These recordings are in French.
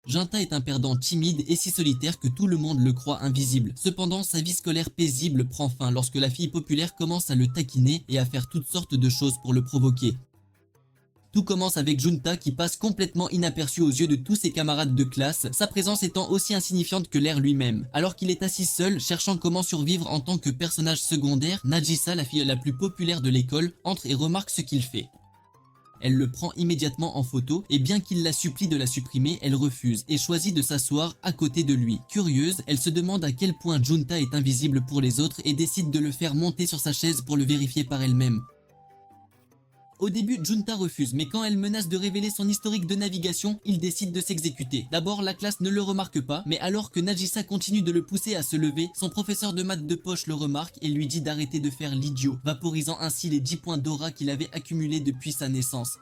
Junta est un perdant timide et si solitaire que tout le monde le croit invisible. Cependant, sa vie scolaire paisible prend fin lorsque la fille populaire commence à le taquiner et à faire toutes sortes de choses pour le provoquer. Tout commence avec Junta qui passe complètement inaperçu aux yeux de tous ses camarades de classe, sa présence étant aussi insignifiante que l'air lui-même. Alors qu'il est assis seul, cherchant comment survivre en tant que personnage secondaire, Nagisa, la fille la plus populaire de l'école, entre et remarque ce qu'il fait. Elle le prend immédiatement en photo et bien qu'il la supplie de la supprimer, elle refuse et choisit de s'asseoir à côté de lui. Curieuse, elle se demande à quel point Junta est invisible pour les autres et décide de le faire monter sur sa chaise pour le vérifier par elle-même. Au début, Junta refuse, mais quand elle menace de révéler son historique de navigation, il décide de s'exécuter. D'abord, la classe ne le remarque pas, mais alors que Nagisa continue de le pousser à se lever, son professeur de maths de poche le remarque et lui dit d'arrêter de faire l'idiot, vaporisant ainsi les 10 points d'aura qu'il avait accumulés depuis sa naissance.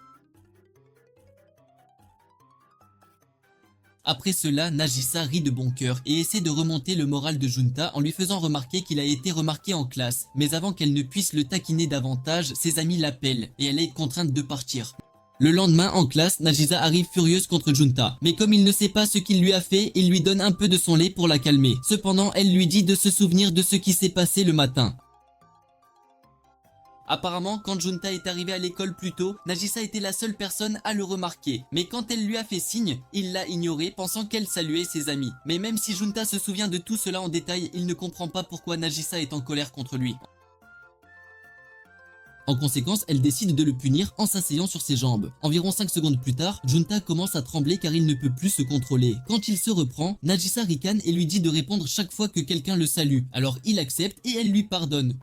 Après cela, Nagisa rit de bon cœur et essaie de remonter le moral de Junta en lui faisant remarquer qu'il a été remarqué en classe. Mais avant qu'elle ne puisse le taquiner davantage, ses amis l'appellent et elle est contrainte de partir. Le lendemain, en classe, Nagisa arrive furieuse contre Junta. Mais comme il ne sait pas ce qu'il lui a fait, il lui donne un peu de son lait pour la calmer. Cependant, elle lui dit de se souvenir de ce qui s'est passé le matin. Apparemment, quand Junta est arrivé à l'école plus tôt, Nagisa était la seule personne à le remarquer. Mais quand elle lui a fait signe, il l'a ignoré, pensant qu'elle saluait ses amis. Mais même si Junta se souvient de tout cela en détail, il ne comprend pas pourquoi Nagisa est en colère contre lui. En conséquence, elle décide de le punir en s'asseyant sur ses jambes. Environ 5 secondes plus tard, Junta commence à trembler car il ne peut plus se contrôler. Quand il se reprend, Nagisa ricane et lui dit de répondre chaque fois que quelqu'un le salue. Alors il accepte et elle lui pardonne.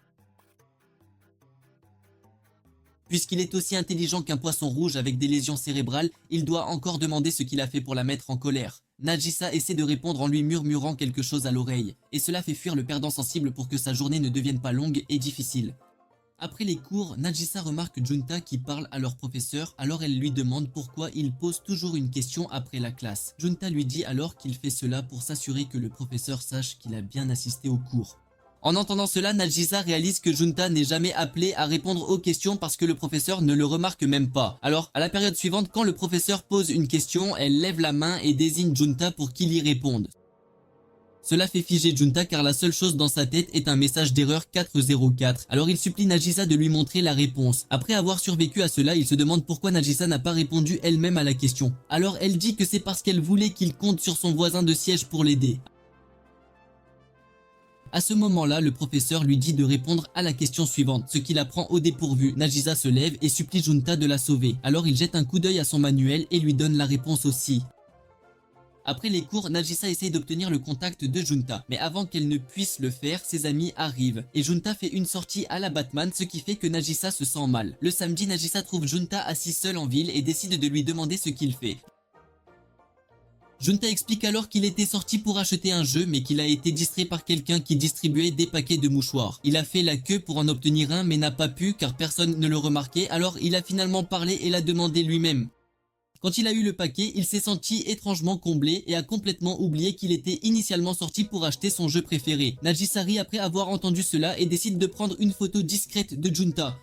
Puisqu'il est aussi intelligent qu'un poisson rouge avec des lésions cérébrales, il doit encore demander ce qu'il a fait pour la mettre en colère. Nagisa essaie de répondre en lui murmurant quelque chose à l'oreille, et cela fait fuir le perdant sensible pour que sa journée ne devienne pas longue et difficile. Après les cours, Nagisa remarque Junta qui parle à leur professeur, alors elle lui demande pourquoi il pose toujours une question après la classe. Junta lui dit alors qu'il fait cela pour s'assurer que le professeur sache qu'il a bien assisté au cours. En entendant cela, Nagisa réalise que Junta n'est jamais appelé à répondre aux questions parce que le professeur ne le remarque même pas. Alors, à la période suivante, quand le professeur pose une question, elle lève la main et désigne Junta pour qu'il y réponde. Cela fait figer Junta car la seule chose dans sa tête est un message d'erreur 404. Alors il supplie Nagisa de lui montrer la réponse. Après avoir survécu à cela, il se demande pourquoi Nagisa n'a pas répondu elle-même à la question. Alors elle dit que c'est parce qu'elle voulait qu'il compte sur son voisin de siège pour l'aider. À ce moment-là, le professeur lui dit de répondre à la question suivante, ce qui la prend au dépourvu. Nagisa se lève et supplie Junta de la sauver. Alors il jette un coup d'œil à son manuel et lui donne la réponse aussi. Après les cours, Nagisa essaye d'obtenir le contact de Junta, mais avant qu'elle ne puisse le faire, ses amis arrivent. Et Junta fait une sortie à la Batman, ce qui fait que Nagisa se sent mal. Le samedi, Nagisa trouve Junta assis seul en ville et décide de lui demander ce qu'il fait. Junta explique alors qu'il était sorti pour acheter un jeu mais qu'il a été distrait par quelqu'un qui distribuait des paquets de mouchoirs. Il a fait la queue pour en obtenir un mais n'a pas pu car personne ne le remarquait, alors il a finalement parlé et l'a demandé lui-même. Quand il a eu le paquet, il s'est senti étrangement comblé et a complètement oublié qu'il était initialement sorti pour acheter son jeu préféré. Nagisa rit après avoir entendu cela et décide de prendre une photo discrète de Junta.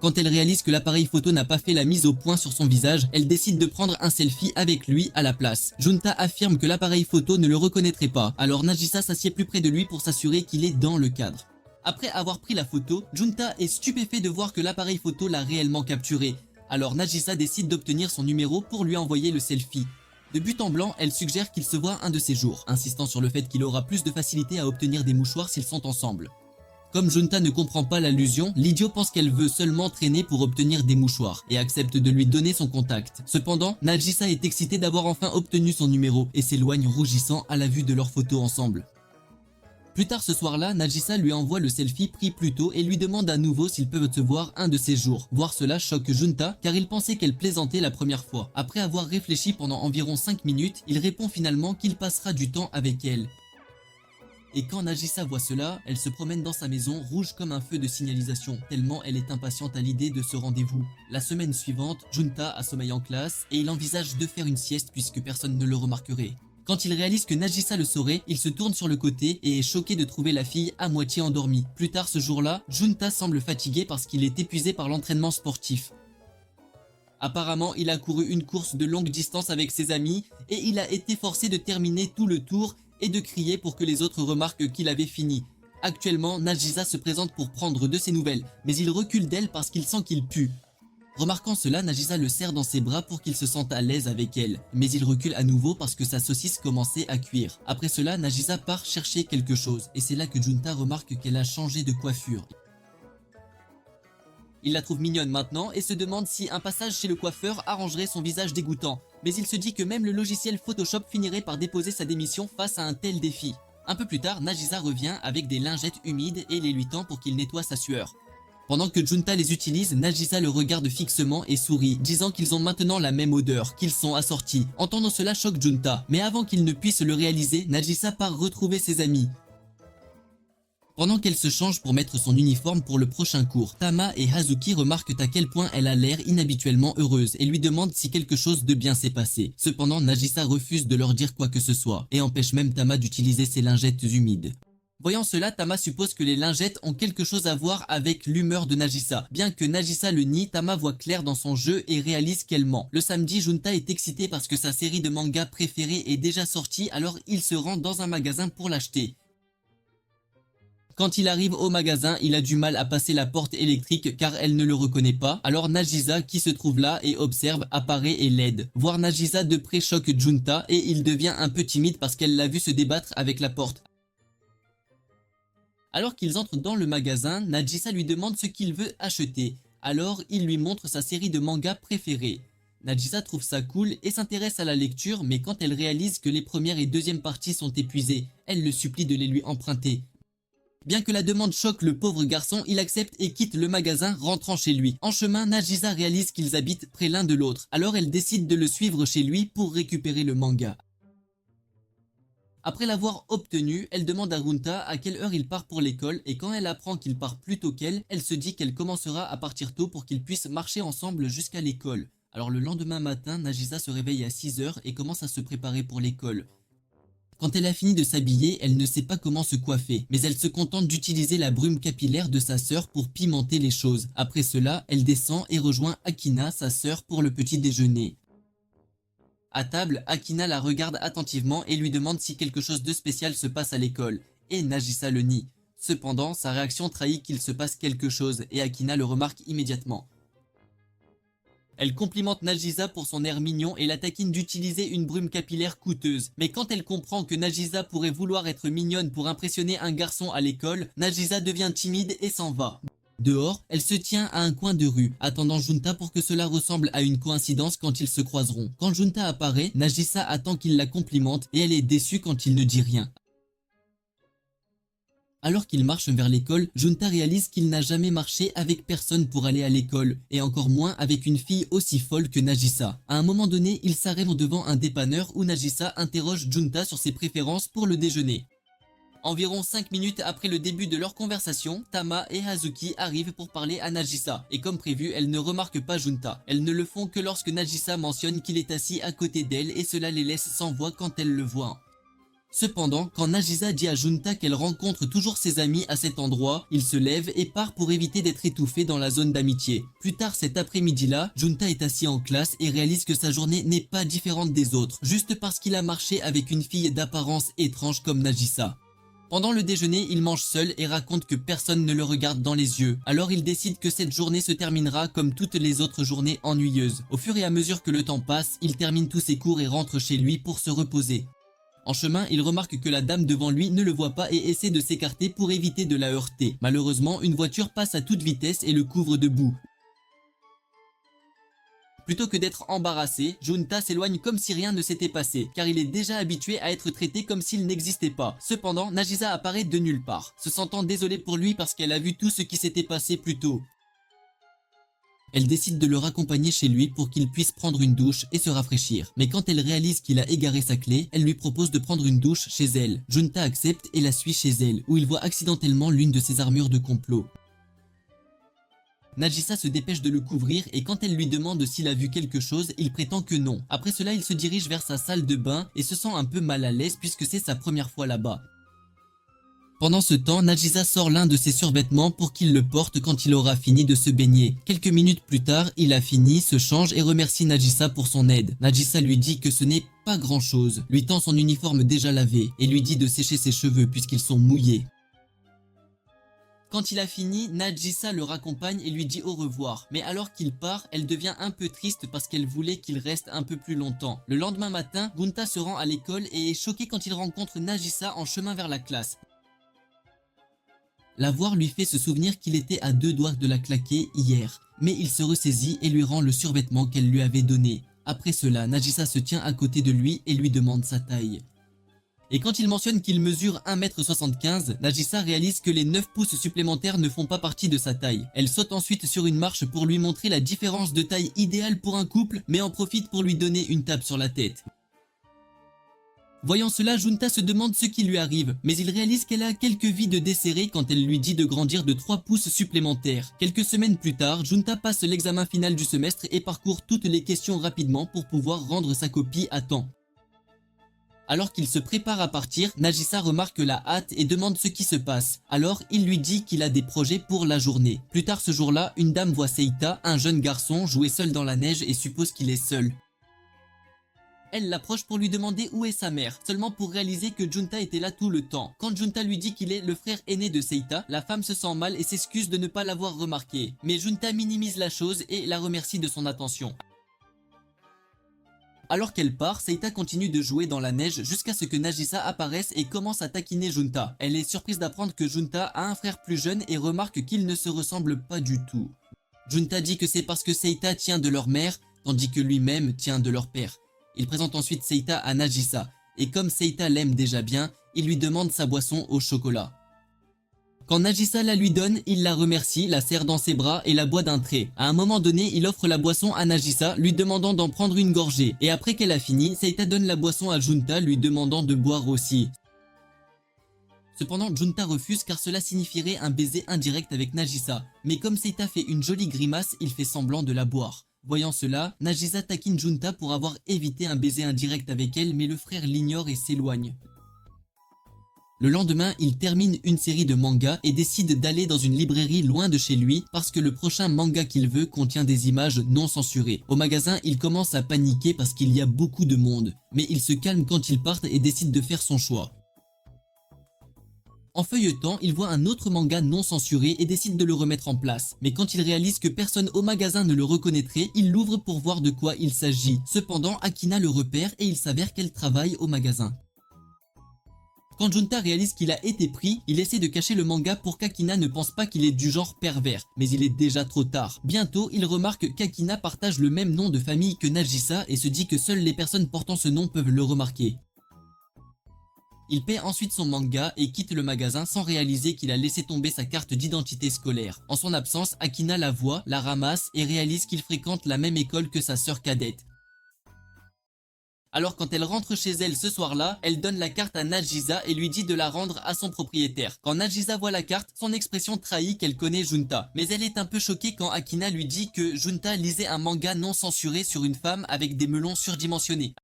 Quand elle réalise que l'appareil photo n'a pas fait la mise au point sur son visage, elle décide de prendre un selfie avec lui à la place. Junta affirme que l'appareil photo ne le reconnaîtrait pas, alors Nagisa s'assied plus près de lui pour s'assurer qu'il est dans le cadre. Après avoir pris la photo, Junta est stupéfait de voir que l'appareil photo l'a réellement capturé. Alors Nagisa décide d'obtenir son numéro pour lui envoyer le selfie. De but en blanc, elle suggère qu'il se voit un de ces jours, insistant sur le fait qu'il aura plus de facilité à obtenir des mouchoirs s'ils sont ensemble. Comme Junta ne comprend pas l'allusion, l'idiot pense qu'elle veut seulement traîner pour obtenir des mouchoirs et accepte de lui donner son contact. Cependant, Nagisa est excitée d'avoir enfin obtenu son numéro et s'éloigne rougissant à la vue de leurs photos ensemble. Plus tard ce soir-là, Nagisa lui envoie le selfie pris plus tôt et lui demande à nouveau s'ils peuvent se voir un de ces jours. Voir cela choque Junta car il pensait qu'elle plaisantait la première fois. Après avoir réfléchi pendant environ 5 minutes, il répond finalement qu'il passera du temps avec elle. Et quand Nagisa voit cela, elle se promène dans sa maison rouge comme un feu de signalisation, tellement elle est impatiente à l'idée de ce rendez-vous. La semaine suivante, Junta assommeille en classe et il envisage de faire une sieste puisque personne ne le remarquerait. Quand il réalise que Nagisa le saurait, il se tourne sur le côté et est choqué de trouver la fille à moitié endormie. Plus tard ce jour-là, Junta semble fatigué parce qu'il est épuisé par l'entraînement sportif. Apparemment, il a couru une course de longue distance avec ses amis et il a été forcé de terminer tout le tour et de crier pour que les autres remarquent qu'il avait fini. Actuellement, Nagisa se présente pour prendre de ses nouvelles, mais il recule d'elle parce qu'il sent qu'il pue. Remarquant cela, Nagisa le serre dans ses bras pour qu'il se sente à l'aise avec elle, mais il recule à nouveau parce que sa saucisse commençait à cuire. Après cela, Nagisa part chercher quelque chose, et c'est là que Junta remarque qu'elle a changé de coiffure. Il la trouve mignonne maintenant et se demande si un passage chez le coiffeur arrangerait son visage dégoûtant, mais il se dit que même le logiciel Photoshop finirait par déposer sa démission face à un tel défi. Un peu plus tard, Nagisa revient avec des lingettes humides et les lui tend pour qu'il nettoie sa sueur. Pendant que Junta les utilise, Nagisa le regarde fixement et sourit, disant qu'ils ont maintenant la même odeur, qu'ils sont assortis. Entendant cela choque Junta, mais avant qu'il ne puisse le réaliser, Nagisa part retrouver ses amis. Pendant qu'elle se change pour mettre son uniforme pour le prochain cours, Tama et Hazuki remarquent à quel point elle a l'air inhabituellement heureuse et lui demandent si quelque chose de bien s'est passé. Cependant, Nagisa refuse de leur dire quoi que ce soit et empêche même Tama d'utiliser ses lingettes humides. Voyant cela, Tama suppose que les lingettes ont quelque chose à voir avec l'humeur de Nagisa. Bien que Nagisa le nie, Tama voit clair dans son jeu et réalise qu'elle ment. Le samedi, Junta est excité parce que sa série de mangas préférée est déjà sortie, alors il se rend dans un magasin pour l'acheter. Quand il arrive au magasin, il a du mal à passer la porte électrique car elle ne le reconnaît pas. Alors Nagisa, qui se trouve là et observe, apparaît et l'aide. Voir Nagisa de près choque Junta et il devient un peu timide parce qu'elle l'a vu se débattre avec la porte. Alors qu'ils entrent dans le magasin, Nagisa lui demande ce qu'il veut acheter. Alors il lui montre sa série de mangas préférée. Nagisa trouve ça cool et s'intéresse à la lecture, mais quand elle réalise que les premières et deuxièmes parties sont épuisées, elle le supplie de les lui emprunter. Bien que la demande choque le pauvre garçon, il accepte et quitte le magasin, rentrant chez lui. En chemin, Nagisa réalise qu'ils habitent près l'un de l'autre, alors elle décide de le suivre chez lui pour récupérer le manga. Après l'avoir obtenu, elle demande à Runta à quelle heure il part pour l'école et quand elle apprend qu'il part plus tôt qu'elle, elle se dit qu'elle commencera à partir tôt pour qu'ils puissent marcher ensemble jusqu'à l'école. Alors le lendemain matin, Nagisa se réveille à 6 h et commence à se préparer pour l'école. Quand elle a fini de s'habiller, elle ne sait pas comment se coiffer, mais elle se contente d'utiliser la brume capillaire de sa sœur pour pimenter les choses. Après cela, elle descend et rejoint Akina, sa sœur, pour le petit déjeuner. À table, Akina la regarde attentivement et lui demande si quelque chose de spécial se passe à l'école, et Nagisa le nie. Cependant, sa réaction trahit qu'il se passe quelque chose et Akina le remarque immédiatement. Elle complimente Nagisa pour son air mignon et la taquine d'utiliser une brume capillaire coûteuse. Mais quand elle comprend que Nagisa pourrait vouloir être mignonne pour impressionner un garçon à l'école, Nagisa devient timide et s'en va. Dehors, elle se tient à un coin de rue, attendant Junta pour que cela ressemble à une coïncidence quand ils se croiseront. Quand Junta apparaît, Nagisa attend qu'il la complimente et elle est déçue quand il ne dit rien. Alors qu'il marche vers l'école, Junta réalise qu'il n'a jamais marché avec personne pour aller à l'école, et encore moins avec une fille aussi folle que Nagisa. À un moment donné, il s'arrête devant un dépanneur où Nagisa interroge Junta sur ses préférences pour le déjeuner. Environ 5 minutes après le début de leur conversation, Tama et Hazuki arrivent pour parler à Nagisa, et comme prévu, elles ne remarquent pas Junta. Elles ne le font que lorsque Nagisa mentionne qu'il est assis à côté d'elle et cela les laisse sans voix quand elles le voient. Cependant, quand Nagisa dit à Junta qu'elle rencontre toujours ses amis à cet endroit, il se lève et part pour éviter d'être étouffé dans la zone d'amitié. Plus tard cet après-midi-là, Junta est assis en classe et réalise que sa journée n'est pas différente des autres, juste parce qu'il a marché avec une fille d'apparence étrange comme Nagisa. Pendant le déjeuner, il mange seul et raconte que personne ne le regarde dans les yeux. Alors il décide que cette journée se terminera comme toutes les autres journées ennuyeuses. Au fur et à mesure que le temps passe, il termine tous ses cours et rentre chez lui pour se reposer. En chemin, il remarque que la dame devant lui ne le voit pas et essaie de s'écarter pour éviter de la heurter. Malheureusement, une voiture passe à toute vitesse et le couvre de boue. Plutôt que d'être embarrassé, Junta s'éloigne comme si rien ne s'était passé, car il est déjà habitué à être traité comme s'il n'existait pas. Cependant, Nagisa apparaît de nulle part, se sentant désolée pour lui parce qu'elle a vu tout ce qui s'était passé plus tôt. Elle décide de le raccompagner chez lui pour qu'il puisse prendre une douche et se rafraîchir. Mais quand elle réalise qu'il a égaré sa clé, elle lui propose de prendre une douche chez elle. Junta accepte et la suit chez elle, où il voit accidentellement l'une de ses armures de complot. Nagisa se dépêche de le couvrir et quand elle lui demande s'il a vu quelque chose, il prétend que non. Après cela, il se dirige vers sa salle de bain et se sent un peu mal à l'aise puisque c'est sa première fois là-bas. Pendant ce temps, Nagisa sort l'un de ses survêtements pour qu'il le porte quand il aura fini de se baigner. Quelques minutes plus tard, il a fini, se change et remercie Nagisa pour son aide. Nagisa lui dit que ce n'est pas grand chose, lui tend son uniforme déjà lavé et lui dit de sécher ses cheveux puisqu'ils sont mouillés. Quand il a fini, Nagisa le raccompagne et lui dit au revoir. Mais alors qu'il part, elle devient un peu triste parce qu'elle voulait qu'il reste un peu plus longtemps. Le lendemain matin, Gunta se rend à l'école et est choqué quand il rencontre Nagisa en chemin vers la classe. La voir lui fait se souvenir qu'il était à 2 doigts de la claquer hier, mais il se ressaisit et lui rend le survêtement qu'elle lui avait donné. Après cela, Nagisa se tient à côté de lui et lui demande sa taille. Et quand il mentionne qu'il mesure 1,75 m, Nagisa réalise que les 9 pouces supplémentaires ne font pas partie de sa taille. Elle saute ensuite sur une marche pour lui montrer la différence de taille idéale pour un couple, mais en profite pour lui donner une tape sur la tête. Voyant cela, Junta se demande ce qui lui arrive, mais il réalise qu'elle a quelques vies de desserrées quand elle lui dit de grandir de 3 pouces supplémentaires. Quelques semaines plus tard, Junta passe l'examen final du semestre et parcourt toutes les questions rapidement pour pouvoir rendre sa copie à temps. Alors qu'il se prépare à partir, Nagisa remarque la hâte et demande ce qui se passe. Alors, il lui dit qu'il a des projets pour la journée. Plus tard ce jour-là, une dame voit Seita, un jeune garçon, jouer seul dans la neige et suppose qu'il est seul. Elle l'approche pour lui demander où est sa mère, seulement pour réaliser que Junta était là tout le temps. Quand Junta lui dit qu'il est le frère aîné de Seita, la femme se sent mal et s'excuse de ne pas l'avoir remarqué. Mais Junta minimise la chose et la remercie de son attention. Alors qu'elle part, Seita continue de jouer dans la neige jusqu'à ce que Nagisa apparaisse et commence à taquiner Junta. Elle est surprise d'apprendre que Junta a un frère plus jeune et remarque qu'ils ne se ressemblent pas du tout. Junta dit que c'est parce que Seita tient de leur mère, tandis que lui-même tient de leur père. Il présente ensuite Seita à Nagisa, et comme Seita l'aime déjà bien, il lui demande sa boisson au chocolat. Quand Nagisa la lui donne, il la remercie, la serre dans ses bras et la boit d'un trait. À un moment donné, il offre la boisson à Nagisa, lui demandant d'en prendre une gorgée. Et après qu'elle a fini, Seita donne la boisson à Junta, lui demandant de boire aussi. Cependant, Junta refuse car cela signifierait un baiser indirect avec Nagisa. Mais comme Seita fait une jolie grimace, il fait semblant de la boire. Voyant cela, Nagisa taquine Junta pour avoir évité un baiser indirect avec elle, mais le frère l'ignore et s'éloigne. Le lendemain, il termine une série de mangas et décide d'aller dans une librairie loin de chez lui parce que le prochain manga qu'il veut contient des images non censurées. Au magasin, il commence à paniquer parce qu'il y a beaucoup de monde, mais il se calme quand il part et décide de faire son choix. En feuilletant, il voit un autre manga non censuré et décide de le remettre en place. Mais quand il réalise que personne au magasin ne le reconnaîtrait, il l'ouvre pour voir de quoi il s'agit. Cependant, Akina le repère et il s'avère qu'elle travaille au magasin. Quand Junta réalise qu'il a été pris, il essaie de cacher le manga pour qu'Akina ne pense pas qu'il est du genre pervers. Mais il est déjà trop tard. Bientôt, il remarque qu'Akina partage le même nom de famille que Nagisa et se dit que seules les personnes portant ce nom peuvent le remarquer. Il paie ensuite son manga et quitte le magasin sans réaliser qu'il a laissé tomber sa carte d'identité scolaire. En son absence, Akina la voit, la ramasse et réalise qu'il fréquente la même école que sa sœur cadette. Alors quand elle rentre chez elle ce soir-là, elle donne la carte à Nagisa et lui dit de la rendre à son propriétaire. Quand Nagisa voit la carte, son expression trahit qu'elle connaît Junta. Mais elle est un peu choquée quand Akina lui dit que Junta lisait un manga non censuré sur une femme avec des melons surdimensionnés.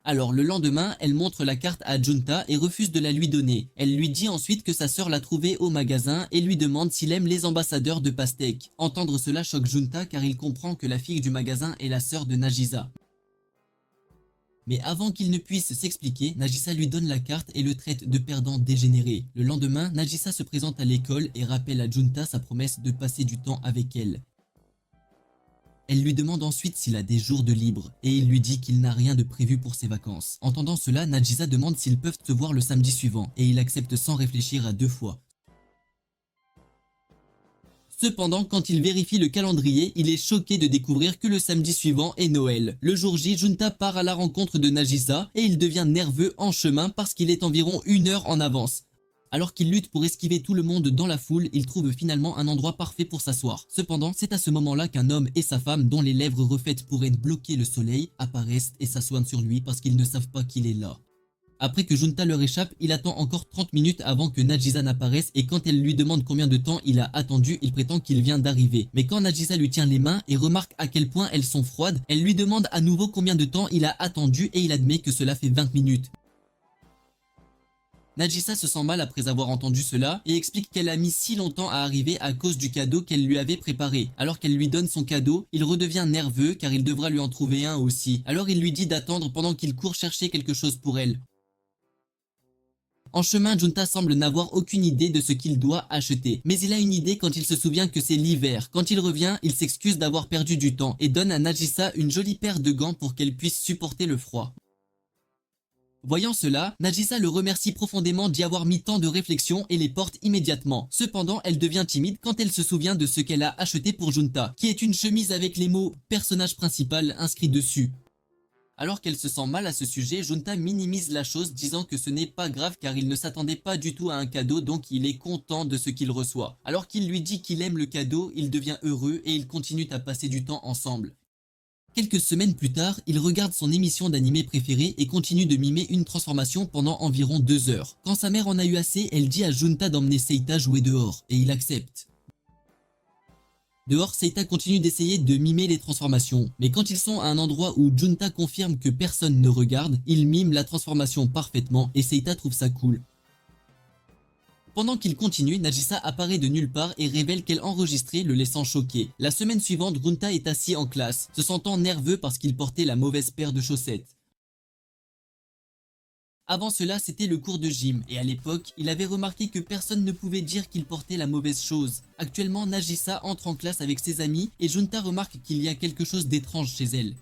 Alors le lendemain, elle montre la carte à Junta et refuse de la lui donner. Elle lui dit ensuite que sa sœur l'a trouvée au magasin et lui demande s'il aime les ambassadeurs de pastèques. Entendre cela choque Junta car il comprend que la fille du magasin est la sœur de Nagisa. Mais avant qu'il ne puisse s'expliquer, Nagisa lui donne la carte et le traite de perdant dégénéré. Le lendemain, Nagisa se présente à l'école et rappelle à Junta sa promesse de passer du temps avec elle. Elle lui demande ensuite s'il a des jours de libre et il lui dit qu'il n'a rien de prévu pour ses vacances. Entendant cela, Nagisa demande s'ils peuvent se voir le samedi suivant et il accepte sans réfléchir à 2 fois. Cependant, quand il vérifie le calendrier, il est choqué de découvrir que le samedi suivant est Noël. Le jour J, Junta part à la rencontre de Nagisa et il devient nerveux en chemin parce qu'il est environ 1 heure en avance. Alors qu'il lutte pour esquiver tout le monde dans la foule, il trouve finalement un endroit parfait pour s'asseoir. Cependant, c'est à ce moment-là qu'un homme et sa femme, dont les lèvres refaites pourraient bloquer le soleil, apparaissent et s'assoient sur lui parce qu'ils ne savent pas qu'il est là. Après que Junta leur échappe, il attend encore 30 minutes avant que Nagisa n'apparaisse et quand elle lui demande combien de temps il a attendu, il prétend qu'il vient d'arriver. Mais quand Nagisa lui tient les mains et remarque à quel point elles sont froides, elle lui demande à nouveau combien de temps il a attendu et il admet que cela fait 20 minutes. Najissa se sent mal après avoir entendu cela et explique qu'elle a mis si longtemps à arriver à cause du cadeau qu'elle lui avait préparé. Alors qu'elle lui donne son cadeau, il redevient nerveux car il devra lui en trouver un aussi. Alors il lui dit d'attendre pendant qu'il court chercher quelque chose pour elle. En chemin, Junta semble n'avoir aucune idée de ce qu'il doit acheter. Mais il a une idée quand il se souvient que c'est l'hiver. Quand il revient, il s'excuse d'avoir perdu du temps et donne à Najissa une jolie paire de gants pour qu'elle puisse supporter le froid. Voyant cela, Najissa le remercie profondément d'y avoir mis tant de réflexion et les porte immédiatement. Cependant, elle devient timide quand elle se souvient de ce qu'elle a acheté pour Junta, qui est une chemise avec les mots « personnage principal » inscrits dessus. Alors qu'elle se sent mal à ce sujet, Junta minimise la chose disant que ce n'est pas grave car il ne s'attendait pas du tout à un cadeau donc il est content de ce qu'il reçoit. Alors qu'il lui dit qu'il aime le cadeau, il devient heureux et ils continuent à passer du temps ensemble. Quelques semaines plus tard, il regarde son émission d'animé préférée et continue de mimer une transformation pendant environ 2 heures. Quand sa mère en a eu assez, elle dit à Junta d'emmener Seita jouer dehors, et il accepte. Dehors, Seita continue d'essayer de mimer les transformations, mais quand ils sont à un endroit où Junta confirme que personne ne regarde, il mime la transformation parfaitement et Seita trouve ça cool. Pendant qu'il continue, Najissa apparaît de nulle part et révèle qu'elle enregistrait, le laissant choqué. La semaine suivante, Junta est assis en classe, se sentant nerveux parce qu'il portait la mauvaise paire de chaussettes. Avant cela, c'était le cours de gym, et à l'époque, il avait remarqué que personne ne pouvait dire qu'il portait la mauvaise chose. Actuellement, Najissa entre en classe avec ses amis, et Junta remarque qu'il y a quelque chose d'étrange chez elle.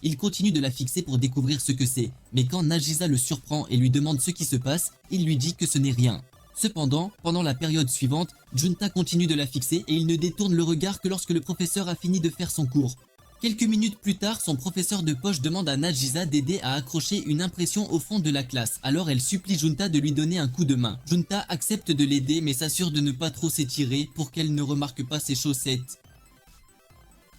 Il continue de la fixer pour découvrir ce que c'est, mais quand Najissa le surprend et lui demande ce qui se passe, il lui dit que ce n'est rien. Cependant, pendant la période suivante, Junta continue de la fixer et il ne détourne le regard que lorsque le professeur a fini de faire son cours. Quelques minutes plus tard, son professeur de poche demande à Najissa d'aider à accrocher une impression au fond de la classe. Alors elle supplie Junta de lui donner un coup de main. Junta accepte de l'aider mais s'assure de ne pas trop s'étirer pour qu'elle ne remarque pas ses chaussettes.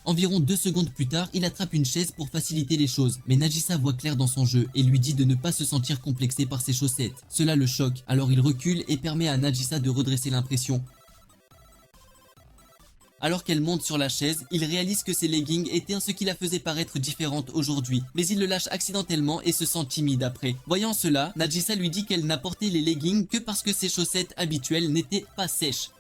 Environ 2 secondes plus tard, il attrape une chaise pour faciliter les choses, mais Najissa voit clair dans son jeu et lui dit de ne pas se sentir complexé par ses chaussettes. Cela le choque, alors il recule et permet à Najissa de redresser l'impression. Alors qu'elle monte sur la chaise, il réalise que ses leggings étaient ce qui la faisait paraître différente aujourd'hui, mais il le lâche accidentellement et se sent timide après. Voyant cela, Najissa lui dit qu'elle n'a porté les leggings que parce que ses chaussettes habituelles n'étaient pas sèches.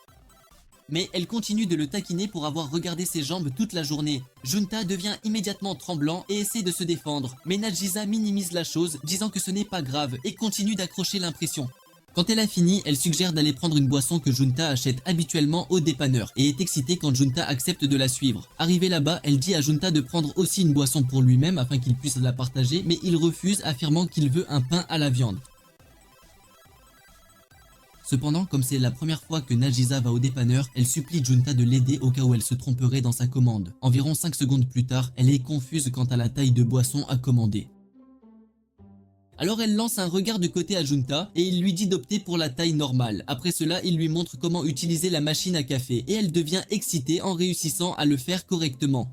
Mais elle continue de le taquiner pour avoir regardé ses jambes toute la journée. Junta devient immédiatement tremblant et essaie de se défendre, mais Najissa minimise la chose, disant que ce n'est pas grave et continue d'accrocher l'impression. Quand elle a fini, elle suggère d'aller prendre une boisson que Junta achète habituellement au dépanneur et est excitée quand Junta accepte de la suivre. Arrivée là-bas, elle dit à Junta de prendre aussi une boisson pour lui-même afin qu'il puisse la partager, mais il refuse, affirmant qu'il veut un pain à la viande. Cependant, comme c'est la première fois que Najissa va au dépanneur, elle supplie Junta de l'aider au cas où elle se tromperait dans sa commande. Environ 5 secondes plus tard, elle est confuse quant à la taille de boisson à commander. Alors elle lance un regard de côté à Junta et il lui dit d'opter pour la taille normale. Après cela, il lui montre comment utiliser la machine à café et elle devient excitée en réussissant à le faire correctement.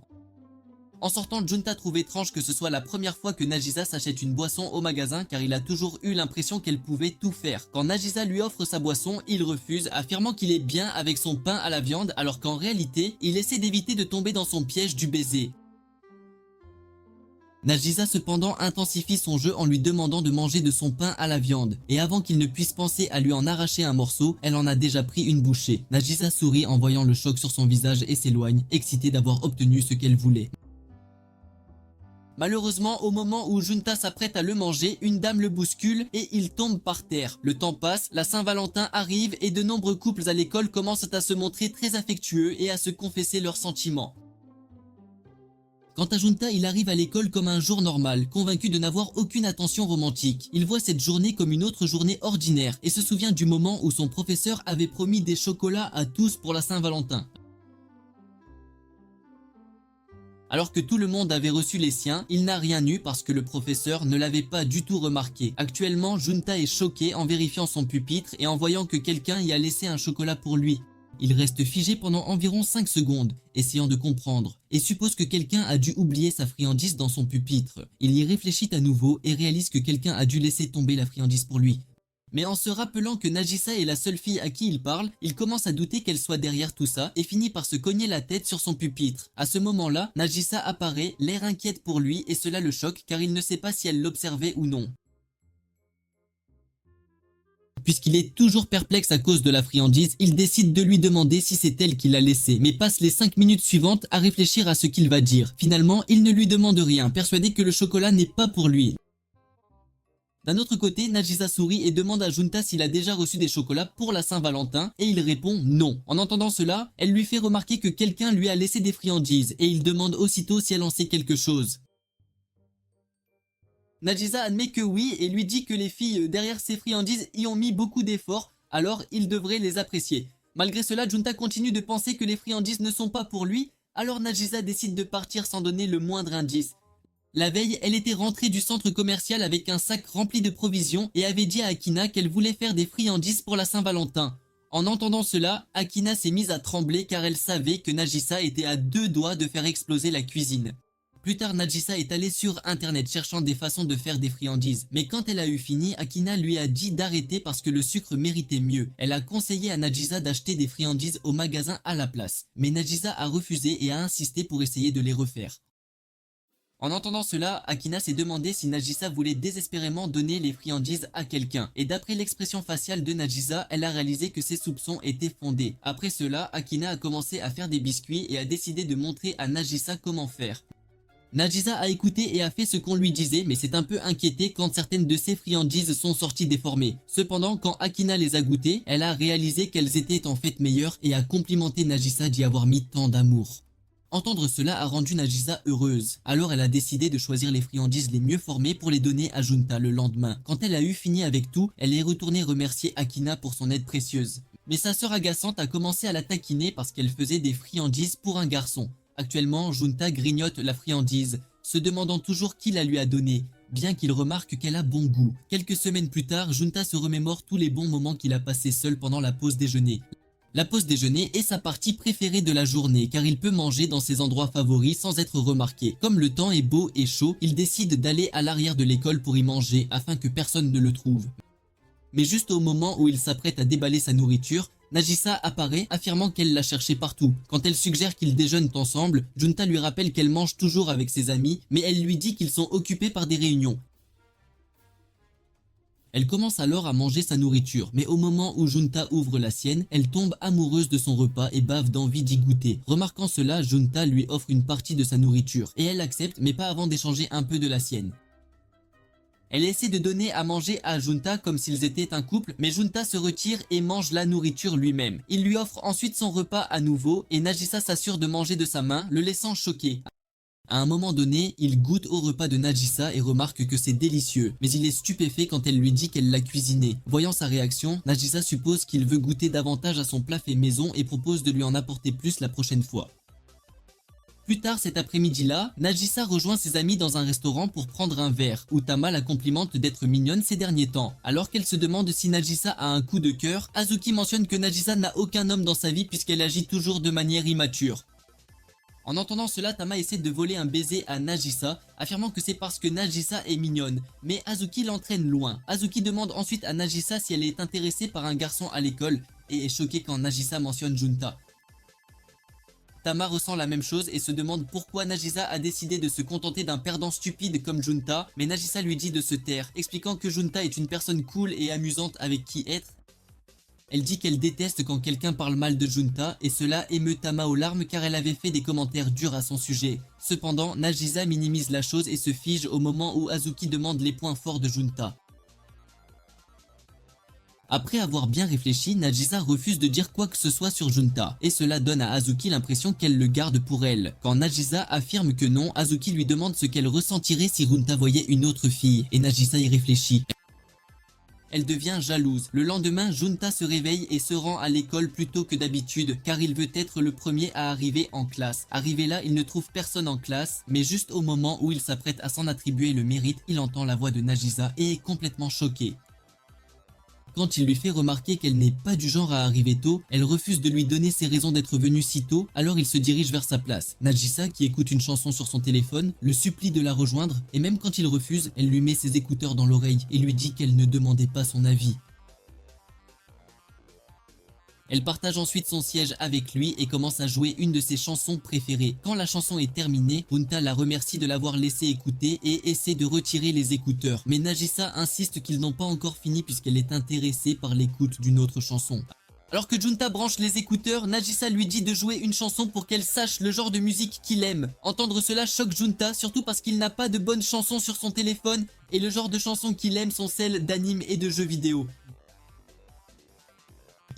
En sortant, Junta trouve étrange que ce soit la première fois que Najissa s'achète une boisson au magasin car il a toujours eu l'impression qu'elle pouvait tout faire. Quand Najissa lui offre sa boisson, il refuse, affirmant qu'il est bien avec son pain à la viande alors qu'en réalité, il essaie d'éviter de tomber dans son piège du baiser. Najissa cependant intensifie son jeu en lui demandant de manger de son pain à la viande, et avant qu'il ne puisse penser à lui en arracher un morceau, elle en a déjà pris une bouchée. Najissa sourit en voyant le choc sur son visage et s'éloigne, excitée d'avoir obtenu ce qu'elle voulait. Malheureusement, au moment où Junta s'apprête à le manger, une dame le bouscule et il tombe par terre. Le temps passe, la Saint-Valentin arrive et de nombreux couples à l'école commencent à se montrer très affectueux et à se confesser leurs sentiments. Quant à Junta, il arrive à l'école comme un jour normal, convaincu de n'avoir aucune attention romantique. Il voit cette journée comme une autre journée ordinaire et se souvient du moment où son professeur avait promis des chocolats à tous pour la Saint-Valentin. Alors que tout le monde avait reçu les siens, il n'a rien eu parce que le professeur ne l'avait pas du tout remarqué. Actuellement, Junta est choqué en vérifiant son pupitre et en voyant que quelqu'un y a laissé un chocolat pour lui. Il reste figé pendant environ 5 secondes, essayant de comprendre, et suppose que quelqu'un a dû oublier sa friandise dans son pupitre. Il y réfléchit à nouveau et réalise que quelqu'un a dû laisser tomber la friandise pour lui. Mais en se rappelant que Najissa est la seule fille à qui il parle, il commence à douter qu'elle soit derrière tout ça et finit par se cogner la tête sur son pupitre. À ce moment-là, Najissa apparaît, l'air inquiète pour lui et cela le choque car il ne sait pas si elle l'observait ou non. Puisqu'il est toujours perplexe à cause de la friandise, il décide de lui demander si c'est elle qui l'a laissé, mais passe les 5 minutes suivantes à réfléchir à ce qu'il va dire. Finalement, il ne lui demande rien, persuadé que le chocolat n'est pas pour lui. D'un autre côté, Nagisa sourit et demande à Junta s'il a déjà reçu des chocolats pour la Saint-Valentin et il répond non. En entendant cela, elle lui fait remarquer que quelqu'un lui a laissé des friandises et il demande aussitôt si elle en sait quelque chose. Nagisa admet que oui et lui dit que les filles derrière ces friandises y ont mis beaucoup d'efforts, alors il devrait les apprécier. Malgré cela, Junta continue de penser que les friandises ne sont pas pour lui, alors Nagisa décide de partir sans donner le moindre indice. La veille, elle était rentrée du centre commercial avec un sac rempli de provisions et avait dit à Akina qu'elle voulait faire des friandises pour la Saint-Valentin. En entendant cela, Akina s'est mise à trembler car elle savait que Nagisa était à 2 doigts de faire exploser la cuisine. Plus tard, Nagisa est allée sur internet cherchant des façons de faire des friandises. Mais quand elle a eu fini, Akina lui a dit d'arrêter parce que le sucre méritait mieux. Elle a conseillé à Nagisa d'acheter des friandises au magasin à la place. Mais Nagisa a refusé et a insisté pour essayer de les refaire. En entendant cela, Akina s'est demandé si Nagisa voulait désespérément donner les friandises à quelqu'un. Et d'après l'expression faciale de Nagisa, elle a réalisé que ses soupçons étaient fondés. Après cela, Akina a commencé à faire des biscuits et a décidé de montrer à Nagisa comment faire. Nagisa a écouté et a fait ce qu'on lui disait, mais s'est un peu inquiétée quand certaines de ses friandises sont sorties déformées. Cependant, quand Akina les a goûtées, elle a réalisé qu'elles étaient en fait meilleures et a complimenté Nagisa d'y avoir mis tant d'amour. Entendre cela a rendu Nagisa heureuse, alors elle a décidé de choisir les friandises les mieux formées pour les donner à Junta le lendemain. Quand elle a eu fini avec tout, elle est retournée remercier Akina pour son aide précieuse. Mais sa sœur agaçante a commencé à la taquiner parce qu'elle faisait des friandises pour un garçon. Actuellement, Junta grignote la friandise, se demandant toujours qui la lui a donnée, bien qu'il remarque qu'elle a bon goût. Quelques semaines plus tard, Junta se remémore tous les bons moments qu'il a passés seul pendant la pause déjeuner. La pause déjeuner est sa partie préférée de la journée car il peut manger dans ses endroits favoris sans être remarqué. Comme le temps est beau et chaud, il décide d'aller à l'arrière de l'école pour y manger afin que personne ne le trouve. Mais juste au moment où il s'apprête à déballer sa nourriture, Nagisa apparaît affirmant qu'elle l'a cherché partout. Quand elle suggère qu'ils déjeunent ensemble, Junta lui rappelle qu'elle mange toujours avec ses amis, mais elle lui dit qu'ils sont occupés par des réunions. Elle commence alors à manger sa nourriture, mais au moment où Junta ouvre la sienne, elle tombe amoureuse de son repas et bave d'envie d'y goûter. Remarquant cela, Junta lui offre une partie de sa nourriture, et elle accepte mais pas avant d'échanger un peu de la sienne. Elle essaie de donner à manger à Junta comme s'ils étaient un couple, mais Junta se retire et mange la nourriture lui-même. Il lui offre ensuite son repas à nouveau, et Nagisa s'assure de manger de sa main, le laissant choqué. À un moment donné, il goûte au repas de Nagisa et remarque que c'est délicieux, mais il est stupéfait quand elle lui dit qu'elle l'a cuisiné. Voyant sa réaction, Nagisa suppose qu'il veut goûter davantage à son plat fait maison et propose de lui en apporter plus la prochaine fois. Plus tard cet après-midi-là, Nagisa rejoint ses amis dans un restaurant pour prendre un verre, où Tama la complimente d'être mignonne ces derniers temps. Alors qu'elle se demande si Nagisa a un coup de cœur, Hazuki mentionne que Nagisa n'a aucun homme dans sa vie puisqu'elle agit toujours de manière immature. En entendant cela, Tama essaie de voler un baiser à Nagisa, affirmant que c'est parce que Nagisa est mignonne, mais Hazuki l'entraîne loin. Hazuki demande ensuite à Nagisa si elle est intéressée par un garçon à l'école, et est choquée quand Nagisa mentionne Junta. Tama ressent la même chose et se demande pourquoi Nagisa a décidé de se contenter d'un perdant stupide comme Junta, mais Nagisa lui dit de se taire, expliquant que Junta est une personne cool et amusante avec qui être. Elle dit qu'elle déteste quand quelqu'un parle mal de Junta et cela émeut Tama aux larmes car elle avait fait des commentaires durs à son sujet. Cependant, Nagisa minimise la chose et se fige au moment où Hazuki demande les points forts de Junta. Après avoir bien réfléchi, Nagisa refuse de dire quoi que ce soit sur Junta, et cela donne à Hazuki l'impression qu'elle le garde pour elle. Quand Nagisa affirme que non, Hazuki lui demande ce qu'elle ressentirait si Junta voyait une autre fille, et Nagisa y réfléchit. Elle devient jalouse. Le lendemain, Junta se réveille et se rend à l'école plus tôt que d'habitude, car il veut être le premier à arriver en classe. Arrivé là, il ne trouve personne en classe, mais juste au moment où il s'apprête à s'en attribuer le mérite, il entend la voix de Nagisa et est complètement choqué. Quand il lui fait remarquer qu'elle n'est pas du genre à arriver tôt, elle refuse de lui donner ses raisons d'être venue si tôt, alors il se dirige vers sa place. Nagisa, qui écoute une chanson sur son téléphone, le supplie de la rejoindre, et même quand il refuse, elle lui met ses écouteurs dans l'oreille et lui dit qu'elle ne demandait pas son avis. Elle partage ensuite son siège avec lui et commence à jouer une de ses chansons préférées. Quand la chanson est terminée, Junta la remercie de l'avoir laissé écouter et essaie de retirer les écouteurs. Mais Nagisa insiste qu'ils n'ont pas encore fini puisqu'elle est intéressée par l'écoute d'une autre chanson. Alors que Junta branche les écouteurs, Nagisa lui dit de jouer une chanson pour qu'elle sache le genre de musique qu'il aime. Entendre cela choque Junta, surtout parce qu'il n'a pas de bonnes chansons sur son téléphone et le genre de chansons qu'il aime sont celles d'anime et de jeux vidéo.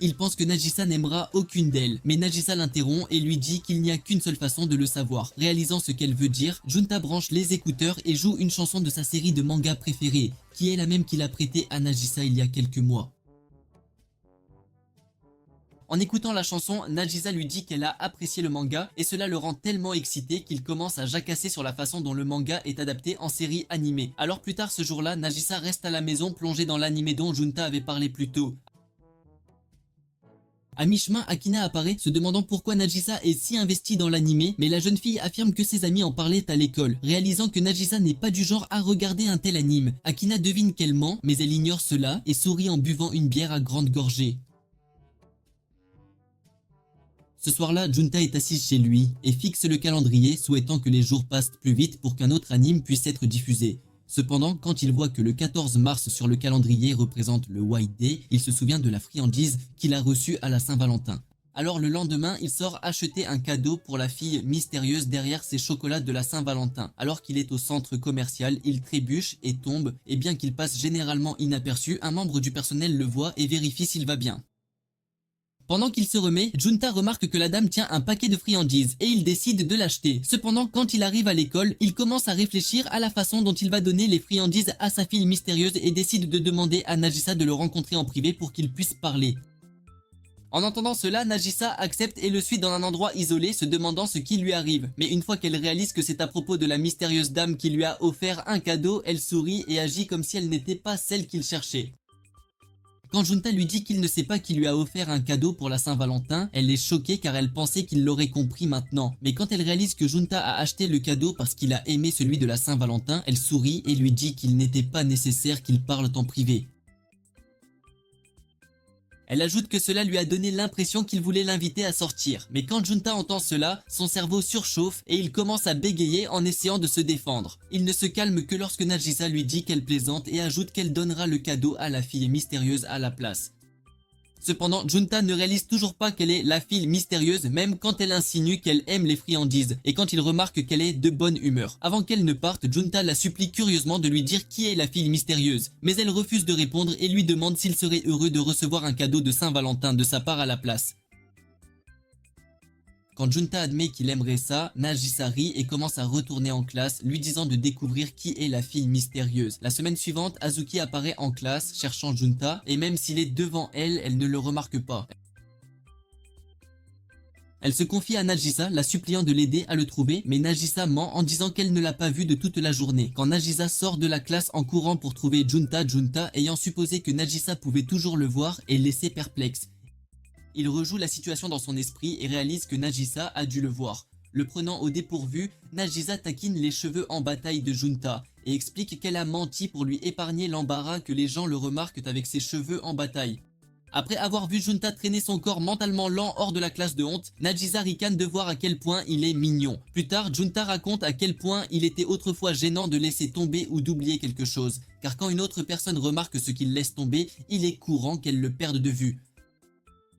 Il pense que Nagisa n'aimera aucune d'elles, mais Nagisa l'interrompt et lui dit qu'il n'y a qu'une seule façon de le savoir. Réalisant ce qu'elle veut dire, Junta branche les écouteurs et joue une chanson de sa série de mangas préférée, qui est la même qu'il a prêtée à Nagisa il y a quelques mois. En écoutant la chanson, Nagisa lui dit qu'elle a apprécié le manga et cela le rend tellement excité qu'il commence à jacasser sur la façon dont le manga est adapté en série animée. Alors plus tard ce jour-là, Nagisa reste à la maison plongée dans l'anime dont Junta avait parlé plus tôt. À mi-chemin, Akina apparaît, se demandant pourquoi Nagisa est si investie dans l'anime, mais la jeune fille affirme que ses amis en parlaient à l'école. Réalisant que Nagisa n'est pas du genre à regarder un tel anime, Akina devine qu'elle ment, mais elle ignore cela et sourit en buvant une bière à grande gorgée. Ce soir-là, Junta est assise chez lui et fixe le calendrier, souhaitant que les jours passent plus vite pour qu'un autre anime puisse être diffusé. Cependant, quand il voit que le 14 mars sur le calendrier représente le White Day, il se souvient de la friandise qu'il a reçue à la Saint-Valentin. Alors le lendemain, il sort acheter un cadeau pour la fille mystérieuse derrière ses chocolats de la Saint-Valentin. Alors qu'il est au centre commercial, il trébuche et tombe, et bien qu'il passe généralement inaperçu, un membre du personnel le voit et vérifie s'il va bien. Pendant qu'il se remet, Junta remarque que la dame tient un paquet de friandises et il décide de l'acheter. Cependant, quand il arrive à l'école, il commence à réfléchir à la façon dont il va donner les friandises à sa fille mystérieuse et décide de demander à Nagisa de le rencontrer en privé pour qu'ils puissent parler. En entendant cela, Nagisa accepte et le suit dans un endroit isolé, se demandant ce qui lui arrive. Mais une fois qu'elle réalise que c'est à propos de la mystérieuse dame qui lui a offert un cadeau, elle sourit et agit comme si elle n'était pas celle qu'il cherchait. Quand Junta lui dit qu'il ne sait pas qui lui a offert un cadeau pour la Saint-Valentin, elle est choquée car elle pensait qu'il l'aurait compris maintenant. Mais quand elle réalise que Junta a acheté le cadeau parce qu'il a aimé celui de la Saint-Valentin, elle sourit et lui dit qu'il n'était pas nécessaire qu'ils parlent en privé. Elle ajoute que cela lui a donné l'impression qu'il voulait l'inviter à sortir. Mais quand Junta entend cela, son cerveau surchauffe et il commence à bégayer en essayant de se défendre. Il ne se calme que lorsque Nagisa lui dit qu'elle plaisante et ajoute qu'elle donnera le cadeau à la fille mystérieuse à la place. Cependant, Junta ne réalise toujours pas qu'elle est la fille mystérieuse même quand elle insinue qu'elle aime les friandises et quand il remarque qu'elle est de bonne humeur. Avant qu'elle ne parte, Junta la supplie curieusement de lui dire qui est la fille mystérieuse. Mais elle refuse de répondre et lui demande s'il serait heureux de recevoir un cadeau de Saint-Valentin de sa part à la place. Quand Junta admet qu'il aimerait ça, Nagisa rit et commence à retourner en classe, lui disant de découvrir qui est la fille mystérieuse. La semaine suivante, Azuki apparaît en classe, cherchant Junta, et même s'il est devant elle, elle ne le remarque pas. Elle se confie à Nagisa, la suppliant de l'aider à le trouver, mais Nagisa ment en disant qu'elle ne l'a pas vu de toute la journée. Quand Nagisa sort de la classe en courant pour trouver Junta, ayant supposé que Nagisa pouvait toujours le voir, est laissé perplexe. Il rejoue la situation dans son esprit et réalise que Nagisa a dû le voir. Le prenant au dépourvu, Nagisa taquine les cheveux en bataille de Junta et explique qu'elle a menti pour lui épargner l'embarras que les gens le remarquent avec ses cheveux en bataille. Après avoir vu Junta traîner son corps mentalement lent hors de la classe de honte, Nagisa ricane de voir à quel point il est mignon. Plus tard, Junta raconte à quel point il était autrefois gênant de laisser tomber ou d'oublier quelque chose, car quand une autre personne remarque ce qu'il laisse tomber, il est courant qu'elle le perde de vue.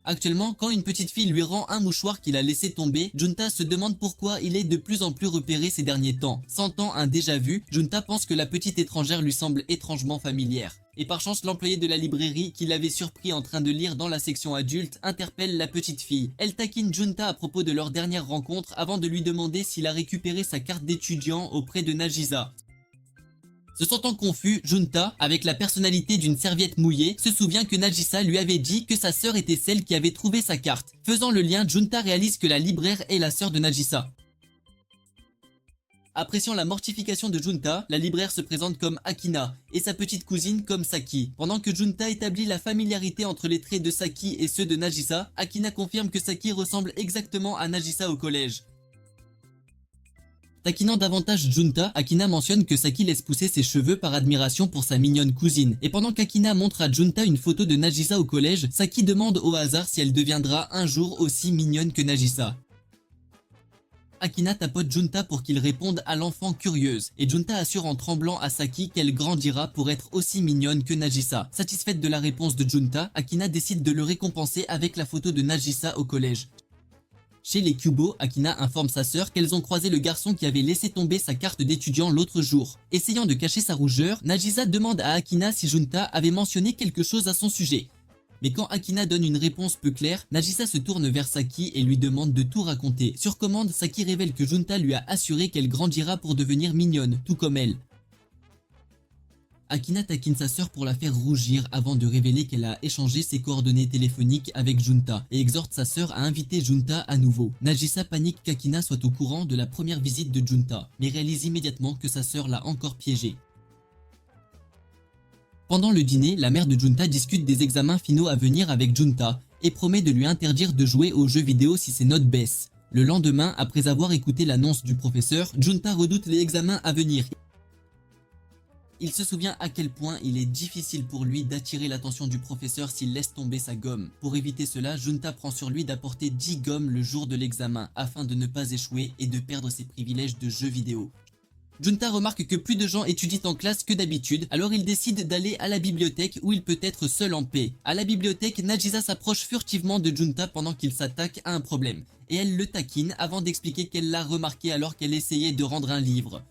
Actuellement, quand une petite fille lui rend un mouchoir qu'il a laissé tomber, Junta se demande pourquoi il est de plus en plus repéré ces derniers temps. Sentant un déjà-vu, Junta pense que la petite étrangère lui semble étrangement familière. Et par chance, l'employé de la librairie, qui l'avait surpris en train de lire dans la section adulte, interpelle la petite fille. Elle taquine Junta à propos de leur dernière rencontre avant de lui demander s'il a récupéré sa carte d'étudiant auprès de Nagisa. Se sentant confus, Junta, avec la personnalité d'une serviette mouillée, se souvient que Nagisa lui avait dit que sa sœur était celle qui avait trouvé sa carte. Faisant le lien, Junta réalise que la libraire est la sœur de Nagisa. Appréciant la mortification de Junta, la libraire se présente comme Akina et sa petite cousine comme Saki. Pendant que Junta établit la familiarité entre les traits de Saki et ceux de Nagisa, Akina confirme que Saki ressemble exactement à Nagisa au collège. Taquinant davantage Junta, Akina mentionne que Saki laisse pousser ses cheveux par admiration pour sa mignonne cousine. Et pendant qu'Akina montre à Junta une photo de Nagisa au collège, Saki demande au hasard si elle deviendra un jour aussi mignonne que Nagisa. Akina tapote Junta pour qu'il réponde à l'enfant curieuse, et Junta assure en tremblant à Saki qu'elle grandira pour être aussi mignonne que Nagisa. Satisfaite de la réponse de Junta, Akina décide de le récompenser avec la photo de Nagisa au collège. Chez les Kubo, Akina informe sa sœur qu'elles ont croisé le garçon qui avait laissé tomber sa carte d'étudiant l'autre jour. Essayant de cacher sa rougeur, Nagisa demande à Akina si Junta avait mentionné quelque chose à son sujet. Mais quand Akina donne une réponse peu claire, Nagisa se tourne vers Saki et lui demande de tout raconter. Sur commande, Saki révèle que Junta lui a assuré qu'elle grandira pour devenir mignonne, tout comme elle. Akina taquine sa sœur pour la faire rougir avant de révéler qu'elle a échangé ses coordonnées téléphoniques avec Junta et exhorte sa sœur à inviter Junta à nouveau. Nagisa panique qu'Akina soit au courant de la première visite de Junta, mais réalise immédiatement que sa sœur l'a encore piégée. Pendant le dîner, la mère de Junta discute des examens finaux à venir avec Junta et promet de lui interdire de jouer aux jeux vidéo si ses notes baissent. Le lendemain, après avoir écouté l'annonce du professeur, Junta redoute les examens à venir. Il se souvient à quel point il est difficile pour lui d'attirer l'attention du professeur s'il laisse tomber sa gomme. Pour éviter cela, Junta prend sur lui d'apporter 10 gommes le jour de l'examen afin de ne pas échouer et de perdre ses privilèges de jeux vidéo. Junta remarque que plus de gens étudient en classe que d'habitude, alors il décide d'aller à la bibliothèque où il peut être seul en paix. À la bibliothèque, Nagisa s'approche furtivement de Junta pendant qu'il s'attaque à un problème, et elle le taquine avant d'expliquer qu'elle l'a remarqué alors qu'elle essayait de rendre un livre.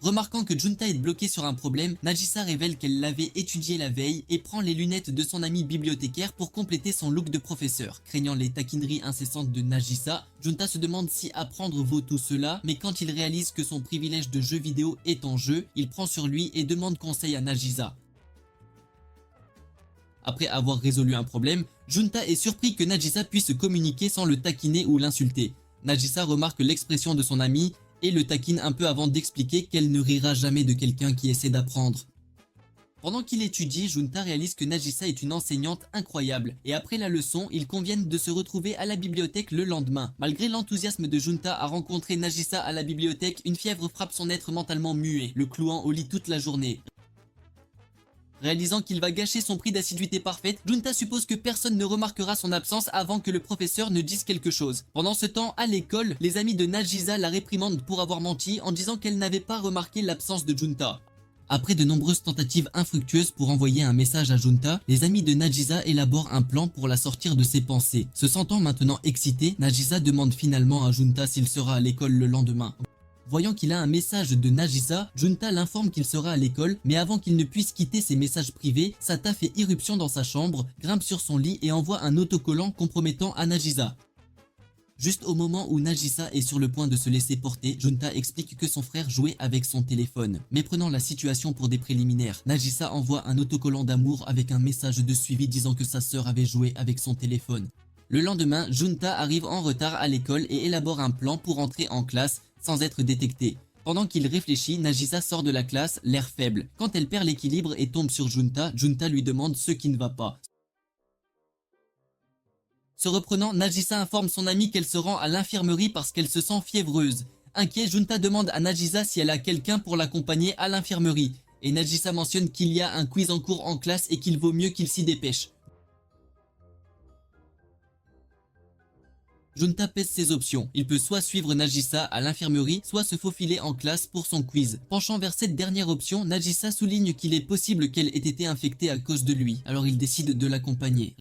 Remarquant que Junta est bloquée sur un problème, Nagisa révèle qu'elle l'avait étudié la veille et prend les lunettes de son ami bibliothécaire pour compléter son look de professeur. Craignant les taquineries incessantes de Nagisa, Junta se demande si apprendre vaut tout cela, mais quand il réalise que son privilège de jeu vidéo est en jeu, il prend sur lui et demande conseil à Nagisa. Après avoir résolu un problème, Junta est surpris que Nagisa puisse communiquer sans le taquiner ou l'insulter. Nagisa remarque l'expression de son ami et le taquine un peu avant d'expliquer qu'elle ne rira jamais de quelqu'un qui essaie d'apprendre. Pendant qu'il étudie, Junta réalise que Nagisa est une enseignante incroyable, et après la leçon, ils conviennent de se retrouver à la bibliothèque le lendemain. Malgré l'enthousiasme de Junta à rencontrer Nagisa à la bibliothèque, une fièvre frappe son être mentalement muet, le clouant au lit toute la journée. Réalisant qu'il va gâcher son prix d'assiduité parfaite, Junta suppose que personne ne remarquera son absence avant que le professeur ne dise quelque chose. Pendant ce temps, à l'école, les amis de Nagisa la réprimandent pour avoir menti en disant qu'elle n'avait pas remarqué l'absence de Junta. Après de nombreuses tentatives infructueuses pour envoyer un message à Junta, les amis de Nagisa élaborent un plan pour la sortir de ses pensées. Se sentant maintenant excité, Nagisa demande finalement à Junta s'il sera à l'école le lendemain. Voyant qu'il a un message de Nagisa, Junta l'informe qu'il sera à l'école, mais avant qu'il ne puisse quitter ses messages privés, Sata fait irruption dans sa chambre, grimpe sur son lit et envoie un autocollant compromettant à Nagisa. Juste au moment où Nagisa est sur le point de se laisser porter, Junta explique que son frère jouait avec son téléphone. Méprenant la situation pour des préliminaires, Nagisa envoie un autocollant d'amour avec un message de suivi disant que sa sœur avait joué avec son téléphone. Le lendemain, Junta arrive en retard à l'école et élabore un plan pour entrer en classe sans être détecté. Pendant qu'il réfléchit, Nagisa sort de la classe, l'air faible. Quand elle perd l'équilibre et tombe sur Junta, Junta lui demande ce qui ne va pas. Se reprenant, Nagisa informe son amie qu'elle se rend à l'infirmerie parce qu'elle se sent fiévreuse. Inquiet, Junta demande à Nagisa si elle a quelqu'un pour l'accompagner à l'infirmerie. Et Nagisa mentionne qu'il y a un quiz en cours en classe et qu'il vaut mieux qu'il s'y dépêche. Junta pèse ses options. Il peut soit suivre Nagisa à l'infirmerie, soit se faufiler en classe pour son quiz. Penchant vers cette dernière option, Nagisa souligne qu'il est possible qu'elle ait été infectée à cause de lui. Alors il décide de l'accompagner.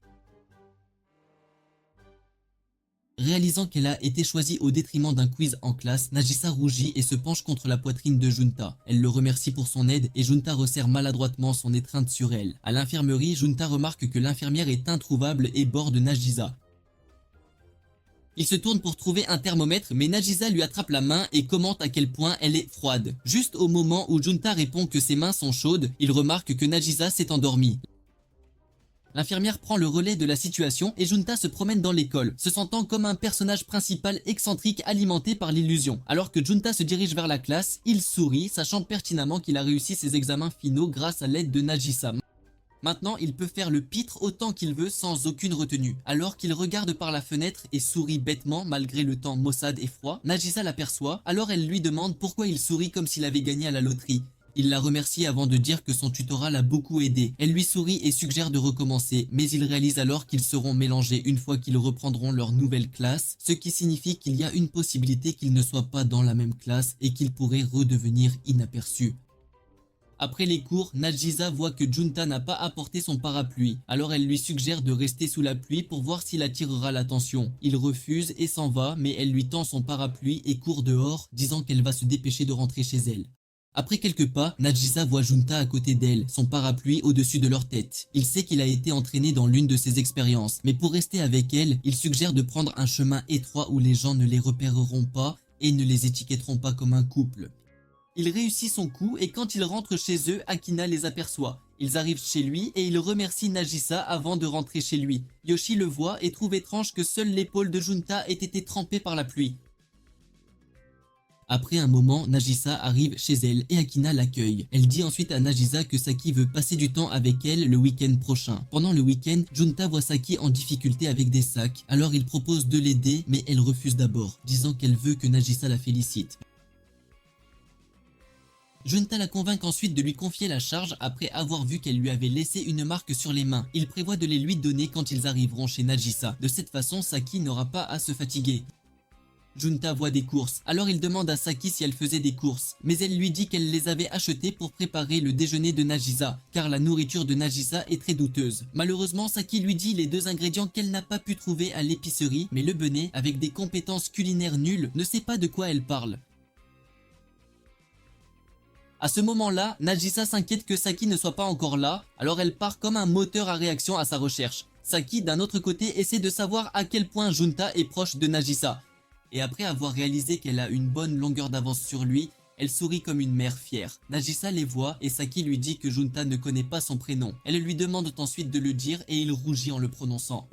Réalisant qu'elle a été choisie au détriment d'un quiz en classe, Nagisa rougit et se penche contre la poitrine de Junta. Elle le remercie pour son aide et Junta resserre maladroitement son étreinte sur elle. À l'infirmerie, Junta remarque que l'infirmière est introuvable et borde Nagisa. Il se tourne pour trouver un thermomètre, mais Nagisa lui attrape la main et commente à quel point elle est froide. Juste au moment où Junta répond que ses mains sont chaudes, il remarque que Nagisa s'est endormie. L'infirmière prend le relais de la situation et Junta se promène dans l'école, se sentant comme un personnage principal excentrique alimenté par l'illusion. Alors que Junta se dirige vers la classe, il sourit, sachant pertinemment qu'il a réussi ses examens finaux grâce à l'aide de Nagisa. Maintenant, il peut faire le pitre autant qu'il veut sans aucune retenue. Alors qu'il regarde par la fenêtre et sourit bêtement malgré le temps maussade et froid, Nagisa l'aperçoit, alors elle lui demande pourquoi il sourit comme s'il avait gagné à la loterie. Il la remercie avant de dire que son tutorat l'a beaucoup aidé. Elle lui sourit et suggère de recommencer, mais il réalise alors qu'ils seront mélangés une fois qu'ils reprendront leur nouvelle classe, ce qui signifie qu'il y a une possibilité qu'ils ne soient pas dans la même classe et qu'ils pourraient redevenir inaperçus. Après les cours, Nagisa voit que Junta n'a pas apporté son parapluie, alors elle lui suggère de rester sous la pluie pour voir s'il attirera l'attention. Il refuse et s'en va, mais elle lui tend son parapluie et court dehors, disant qu'elle va se dépêcher de rentrer chez elle. Après quelques pas, Nagisa voit Junta à côté d'elle, son parapluie au-dessus de leur tête. Il sait qu'il a été entraîné dans l'une de ses expériences, mais pour rester avec elle, il suggère de prendre un chemin étroit où les gens ne les repéreront pas et ne les étiquetteront pas comme un couple. Il réussit son coup et quand ils rentrent chez eux, Akina les aperçoit. Ils arrivent chez lui et il remercie Nagisa avant de rentrer chez lui. Yoshi le voit et trouve étrange que seule l'épaule de Junta ait été trempée par la pluie. Après un moment, Nagisa arrive chez elle et Akina l'accueille. Elle dit ensuite à Nagisa que Saki veut passer du temps avec elle le week-end prochain. Pendant le week-end, Junta voit Saki en difficulté avec des sacs, alors il propose de l'aider mais elle refuse d'abord, disant qu'elle veut que Nagisa la félicite. Junta la convainc ensuite de lui confier la charge après avoir vu qu'elle lui avait laissé une marque sur les mains. Il prévoit de les lui donner quand ils arriveront chez Nagisa. De cette façon, Saki n'aura pas à se fatiguer. Junta voit des courses, alors il demande à Saki si elle faisait des courses, mais elle lui dit qu'elle les avait achetées pour préparer le déjeuner de Nagisa, car la nourriture de Nagisa est très douteuse. Malheureusement, Saki lui dit les 2 ingrédients qu'elle n'a pas pu trouver à l'épicerie, mais le Benet, avec des compétences culinaires nulles, ne sait pas de quoi elle parle. À ce moment-là, Nagisa s'inquiète que Saki ne soit pas encore là, alors elle part comme un moteur à réaction à sa recherche. Saki, d'un autre côté, essaie de savoir à quel point Junta est proche de Nagisa. Et après avoir réalisé qu'elle a une bonne longueur d'avance sur lui, elle sourit comme une mère fière. Nagisa les voit et Saki lui dit que Junta ne connaît pas son prénom. Elle lui demande ensuite de le dire et il rougit en le prononçant.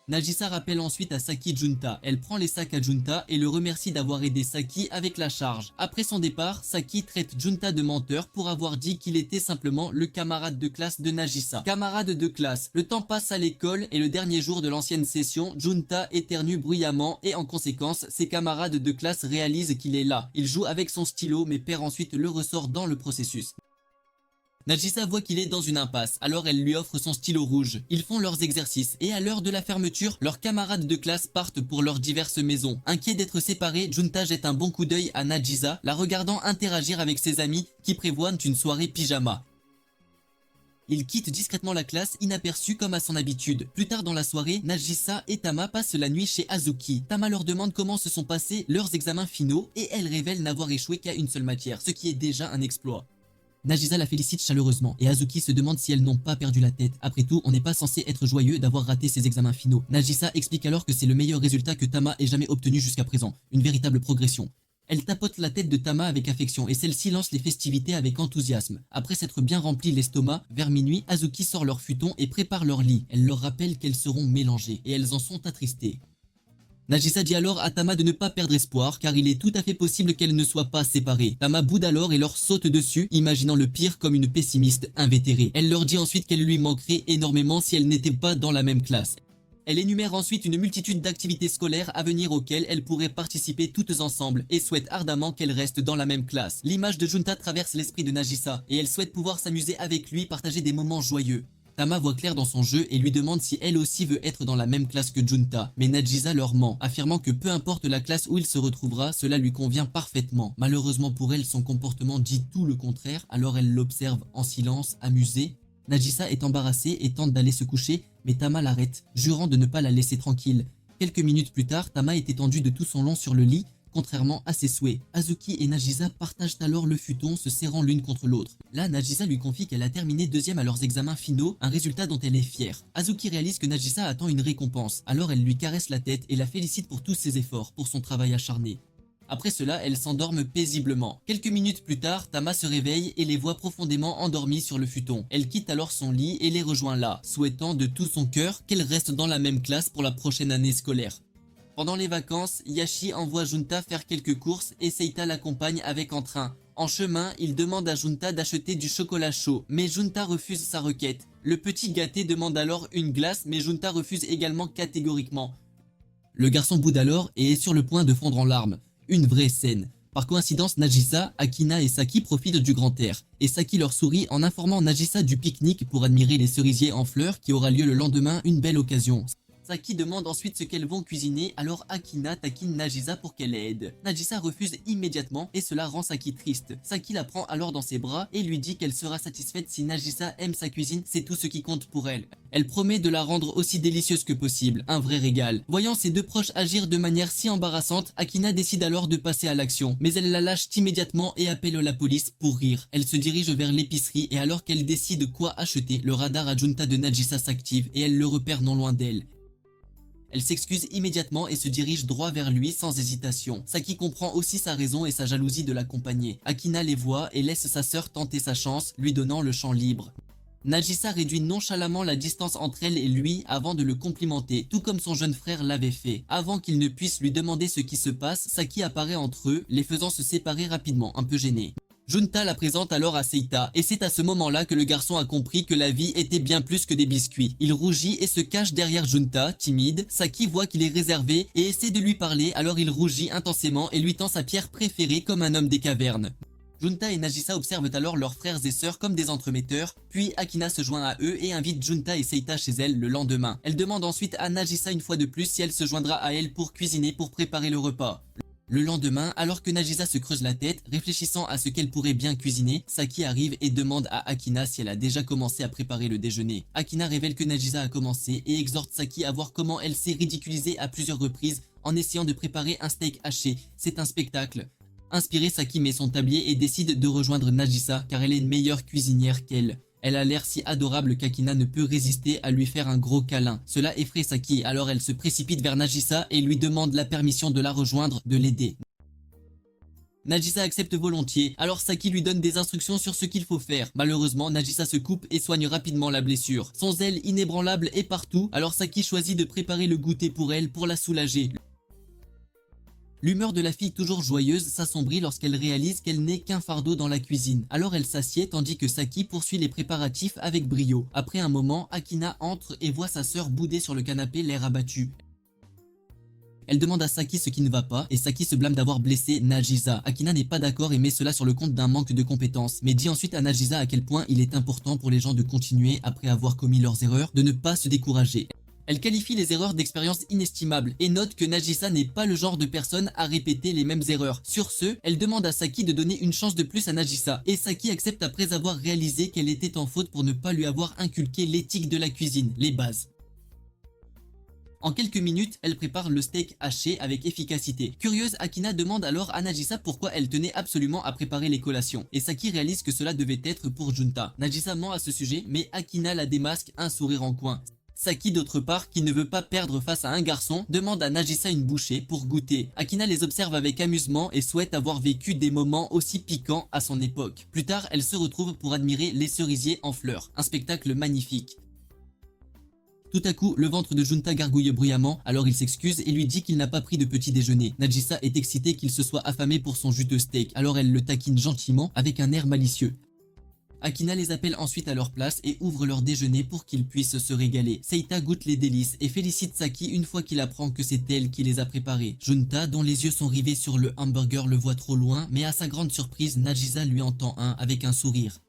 Nagisa rappelle ensuite à Saki Junta. Elle prend les sacs à Junta et le remercie d'avoir aidé Saki avec la charge. Après son départ, Saki traite Junta de menteur pour avoir dit qu'il était simplement le camarade de classe de Nagisa. Camarade de classe. Le temps passe à l'école et le dernier jour de l'ancienne session, Junta éternue bruyamment et en conséquence, ses camarades de classe réalisent qu'il est là. Il joue avec son stylo mais perd ensuite le ressort dans le processus. Nagisa voit qu'il est dans une impasse, alors elle lui offre son stylo rouge. Ils font leurs exercices et à l'heure de la fermeture, leurs camarades de classe partent pour leurs diverses maisons. Inquiet d'être séparés, Junta jette un bon coup d'œil à Nagisa, la regardant interagir avec ses amis qui prévoient une soirée pyjama. Il quitte discrètement la classe, inaperçu comme à son habitude. Plus tard dans la soirée, Nagisa et Tama passent la nuit chez Azuki. Tama leur demande comment se sont passés leurs examens finaux et elle révèle n'avoir échoué qu'à une seule matière, ce qui est déjà un exploit. Nagisa la félicite chaleureusement et Azuki se demande si elles n'ont pas perdu la tête. Après tout, on n'est pas censé être joyeux d'avoir raté ses examens finaux. Nagisa explique alors que c'est le meilleur résultat que Tama ait jamais obtenu jusqu'à présent, une véritable progression. Elle tapote la tête de Tama avec affection et celle-ci lance les festivités avec enthousiasme. Après s'être bien rempli l'estomac, vers minuit, Azuki sort leur futon et prépare leur lit. Elle leur rappelle qu'elles seront mélangées et elles en sont attristées. Nagisa dit alors à Tama de ne pas perdre espoir car il est tout à fait possible qu'elles ne soient pas séparées. Tama boude alors et leur saute dessus, imaginant le pire comme une pessimiste invétérée. Elle leur dit ensuite qu'elle lui manquerait énormément si elles n'étaient pas dans la même classe. Elle énumère ensuite une multitude d'activités scolaires à venir auxquelles elles pourraient participer toutes ensemble et souhaite ardemment qu'elles restent dans la même classe. L'image de Junta traverse l'esprit de Nagisa et elle souhaite pouvoir s'amuser avec lui, partager des moments joyeux. Tama voit clair dans son jeu et lui demande si elle aussi veut être dans la même classe que Junta, mais Nagisa leur ment, affirmant que peu importe la classe où il se retrouvera, cela lui convient parfaitement. Malheureusement pour elle, son comportement dit tout le contraire, alors elle l'observe en silence, amusée. Nagisa est embarrassée et tente d'aller se coucher, mais Tama l'arrête, jurant de ne pas la laisser tranquille. Quelques minutes plus tard, Tama est étendue de tout son long sur le lit, contrairement à ses souhaits. Azuki et Nagisa partagent alors le futon, se serrant l'une contre l'autre. Là, Nagisa lui confie qu'elle a terminé deuxième à leurs examens finaux, un résultat dont elle est fière. Azuki réalise que Nagisa attend une récompense, alors elle lui caresse la tête et la félicite pour tous ses efforts, pour son travail acharné. Après cela, elles s'endorment paisiblement. Quelques minutes plus tard, Tama se réveille et les voit profondément endormies sur le futon. Elle quitte alors son lit et les rejoint là, souhaitant de tout son cœur qu'elles restent dans la même classe pour la prochaine année scolaire. Pendant les vacances, Yashi envoie Junta faire quelques courses et Seita l'accompagne avec entrain. En chemin, il demande à Junta d'acheter du chocolat chaud, mais Junta refuse sa requête. Le petit gâté demande alors une glace, mais Junta refuse également catégoriquement. Le garçon boude alors et est sur le point de fondre en larmes. Une vraie scène. Par coïncidence, Nagisa, Akina et Saki profitent du grand air. Et Saki leur sourit en informant Nagisa du pique-nique pour admirer les cerisiers en fleurs qui aura lieu le lendemain, une belle occasion. Saki demande ensuite ce qu'elles vont cuisiner, alors Akina taquine Nagisa pour qu'elle aide. Nagisa refuse immédiatement et cela rend Saki triste. Saki la prend alors dans ses bras et lui dit qu'elle sera satisfaite si Nagisa aime sa cuisine, c'est tout ce qui compte pour elle. Elle promet de la rendre aussi délicieuse que possible, un vrai régal. Voyant ses deux proches agir de manière si embarrassante, Akina décide alors de passer à l'action. Mais elle la lâche immédiatement et appelle la police pour rire. Elle se dirige vers l'épicerie et alors qu'elle décide quoi acheter, le radar à Junta de Nagisa s'active et elle le repère non loin d'elle. Elle s'excuse immédiatement et se dirige droit vers lui sans hésitation. Saki comprend aussi sa raison et sa jalousie de l'accompagner. Akina les voit et laisse sa sœur tenter sa chance, lui donnant le champ libre. Nagisa réduit nonchalamment la distance entre elle et lui avant de le complimenter, tout comme son jeune frère l'avait fait. Avant qu'il ne puisse lui demander ce qui se passe, Saki apparaît entre eux, les faisant se séparer rapidement, un peu gêné. Junta la présente alors à Seita, et c'est à ce moment-là que le garçon a compris que la vie était bien plus que des biscuits. Il rougit et se cache derrière Junta, timide. Saki voit qu'il est réservé et essaie de lui parler, alors il rougit intensément et lui tend sa pierre préférée comme un homme des cavernes. Junta et Nagisa observent alors leurs frères et sœurs comme des entremetteurs, puis Akina se joint à eux et invite Junta et Seita chez elle le lendemain. Elle demande ensuite à Nagisa une fois de plus si elle se joindra à elle pour cuisiner pour préparer le repas. Le lendemain, alors que Nagisa se creuse la tête, réfléchissant à ce qu'elle pourrait bien cuisiner, Saki arrive et demande à Akina si elle a déjà commencé à préparer le déjeuner. Akina révèle que Nagisa a commencé et exhorte Saki à voir comment elle s'est ridiculisée à plusieurs reprises en essayant de préparer un steak haché. C'est un spectacle. Inspirée, Saki met son tablier et décide de rejoindre Nagisa car elle est une meilleure cuisinière qu'elle. Elle a l'air si adorable qu'Akina ne peut résister à lui faire un gros câlin. Cela effraie Saki, alors elle se précipite vers Nagisa et lui demande la permission de la rejoindre, de l'aider. Nagisa accepte volontiers, alors Saki lui donne des instructions sur ce qu'il faut faire. Malheureusement, Nagisa se coupe et soigne rapidement la blessure. Son zèle inébranlable est partout, alors Saki choisit de préparer le goûter pour elle pour la soulager. L'humeur de la fille toujours joyeuse s'assombrit lorsqu'elle réalise qu'elle n'est qu'un fardeau dans la cuisine. Alors elle s'assied tandis que Saki poursuit les préparatifs avec brio. Après un moment, Akina entre et voit sa sœur bouder sur le canapé, l'air abattu. Elle demande à Saki ce qui ne va pas et Saki se blâme d'avoir blessé Nagisa. Akina n'est pas d'accord et met cela sur le compte d'un manque de compétences, mais dit ensuite à Nagisa à quel point il est important pour les gens de continuer après avoir commis leurs erreurs, de ne pas se décourager. Elle qualifie les erreurs d'expérience inestimables et note que Nagisa n'est pas le genre de personne à répéter les mêmes erreurs. Sur ce, elle demande à Saki de donner une chance de plus à Nagisa et Saki accepte après avoir réalisé qu'elle était en faute pour ne pas lui avoir inculqué l'éthique de la cuisine, les bases. En quelques minutes, elle prépare le steak haché avec efficacité. Curieuse, Akina demande alors à Nagisa pourquoi elle tenait absolument à préparer les collations. Et Saki réalise que cela devait être pour Junta. Nagisa ment à ce sujet, mais Akina la démasque, un sourire en coin. Saki d'autre part, qui ne veut pas perdre face à un garçon, demande à Nagisa une bouchée pour goûter. Akina les observe avec amusement et souhaite avoir vécu des moments aussi piquants à son époque. Plus tard, elle se retrouve pour admirer les cerisiers en fleurs, un spectacle magnifique. Tout à coup, le ventre de Junta gargouille bruyamment, alors il s'excuse et lui dit qu'il n'a pas pris de petit déjeuner. Nagisa est excitée qu'il se soit affamé pour son juteux steak, alors elle le taquine gentiment avec un air malicieux. Akina les appelle ensuite à leur place et ouvre leur déjeuner pour qu'ils puissent se régaler. Seita goûte les délices et félicite Saki une fois qu'il apprend que c'est elle qui les a préparés. Junta, dont les yeux sont rivés sur le hamburger, le voit trop loin, mais à sa grande surprise, Nagisa lui entend un avec un sourire.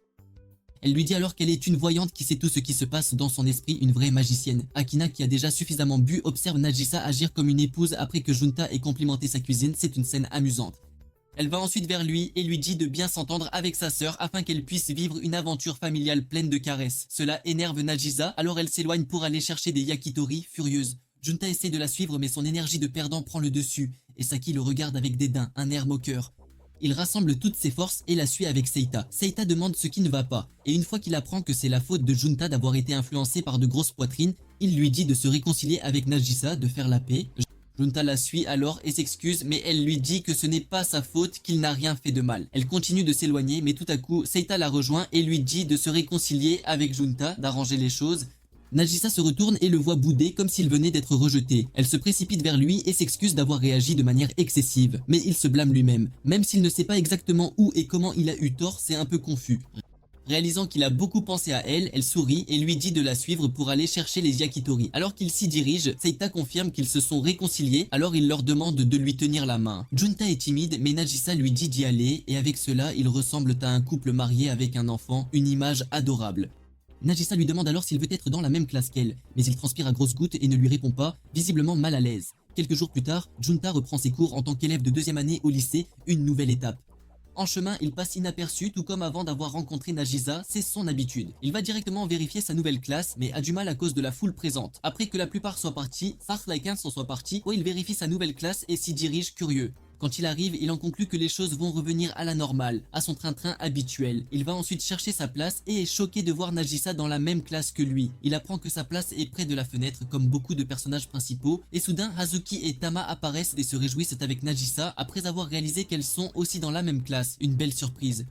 Elle lui dit alors qu'elle est une voyante qui sait tout ce qui se passe dans son esprit, une vraie magicienne. Akina, qui a déjà suffisamment bu, observe Nagisa agir comme une épouse après que Junta ait complimenté sa cuisine. C'est une scène amusante. Elle va ensuite vers lui et lui dit de bien s'entendre avec sa sœur afin qu'elle puisse vivre une aventure familiale pleine de caresses. Cela énerve Nagisa, alors elle s'éloigne pour aller chercher des yakitori, furieuse. Junta essaie de la suivre mais son énergie de perdant prend le dessus et Saki le regarde avec dédain, un air moqueur. Il rassemble toutes ses forces et la suit avec Seita. Seita demande ce qui ne va pas et une fois qu'il apprend que c'est la faute de Junta d'avoir été influencé par de grosses poitrines, il lui dit de se réconcilier avec Nagisa, de faire la paix. Junta la suit alors et s'excuse mais elle lui dit que ce n'est pas sa faute, qu'il n'a rien fait de mal. Elle continue de s'éloigner mais tout à coup Seita la rejoint et lui dit de se réconcilier avec Junta, d'arranger les choses. Nagisa se retourne et le voit bouder comme s'il venait d'être rejeté. Elle se précipite vers lui et s'excuse d'avoir réagi de manière excessive. Mais il se blâme lui-même. Même s'il ne sait pas exactement où et comment il a eu tort, c'est un peu confus. Réalisant qu'il a beaucoup pensé à elle, elle sourit et lui dit de la suivre pour aller chercher les yakitori. Alors qu'il s'y dirige, Seita confirme qu'ils se sont réconciliés, alors il leur demande de lui tenir la main. Junta est timide, mais Nagisa lui dit d'y aller, et avec cela, ils ressemblent à un couple marié avec un enfant, une image adorable. Nagisa lui demande alors s'il veut être dans la même classe qu'elle, mais il transpire à grosses gouttes et ne lui répond pas, visiblement mal à l'aise. Quelques jours plus tard, Junta reprend ses cours en tant qu'élève de 2e année au lycée, une nouvelle étape. En chemin, il passe inaperçu, tout comme avant d'avoir rencontré Nagisa, c'est son habitude. Il va directement vérifier sa nouvelle classe, mais a du mal à cause de la foule présente. Après que la plupart soient partis, les 15 soient partis, il vérifie sa nouvelle classe et s'y dirige curieux. Quand il arrive, il en conclut que les choses vont revenir à la normale, à son train-train habituel. Il va ensuite chercher sa place et est choqué de voir Nagisa dans la même classe que lui. Il apprend que sa place est près de la fenêtre comme beaucoup de personnages principaux et soudain Hazuki et Tama apparaissent et se réjouissent avec Nagisa après avoir réalisé qu'elles sont aussi dans la même classe. Une belle surprise.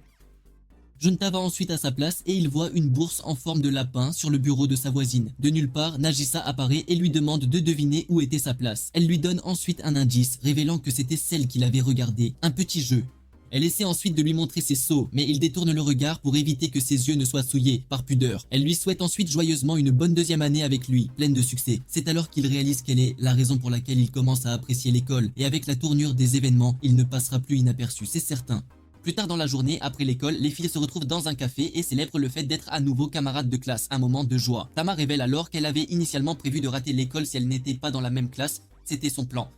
Junta va ensuite à sa place et il voit une bourse en forme de lapin sur le bureau de sa voisine. De nulle part, Nagisa apparaît et lui demande de deviner où était sa place. Elle lui donne ensuite un indice, révélant que c'était celle qu'il avait regardée, un petit jeu. Elle essaie ensuite de lui montrer ses seaux, mais il détourne le regard pour éviter que ses yeux ne soient souillés, par pudeur. Elle lui souhaite ensuite joyeusement une bonne 2e année avec lui, pleine de succès. C'est alors qu'il réalise quelle est la raison pour laquelle il commence à apprécier l'école, et avec la tournure des événements, il ne passera plus inaperçu, c'est certain. Plus tard dans la journée, après l'école, les filles se retrouvent dans un café et célèbrent le fait d'être à nouveau camarades de classe, un moment de joie. Tama révèle alors qu'elle avait initialement prévu de rater l'école si elle n'était pas dans la même classe, c'était son plan.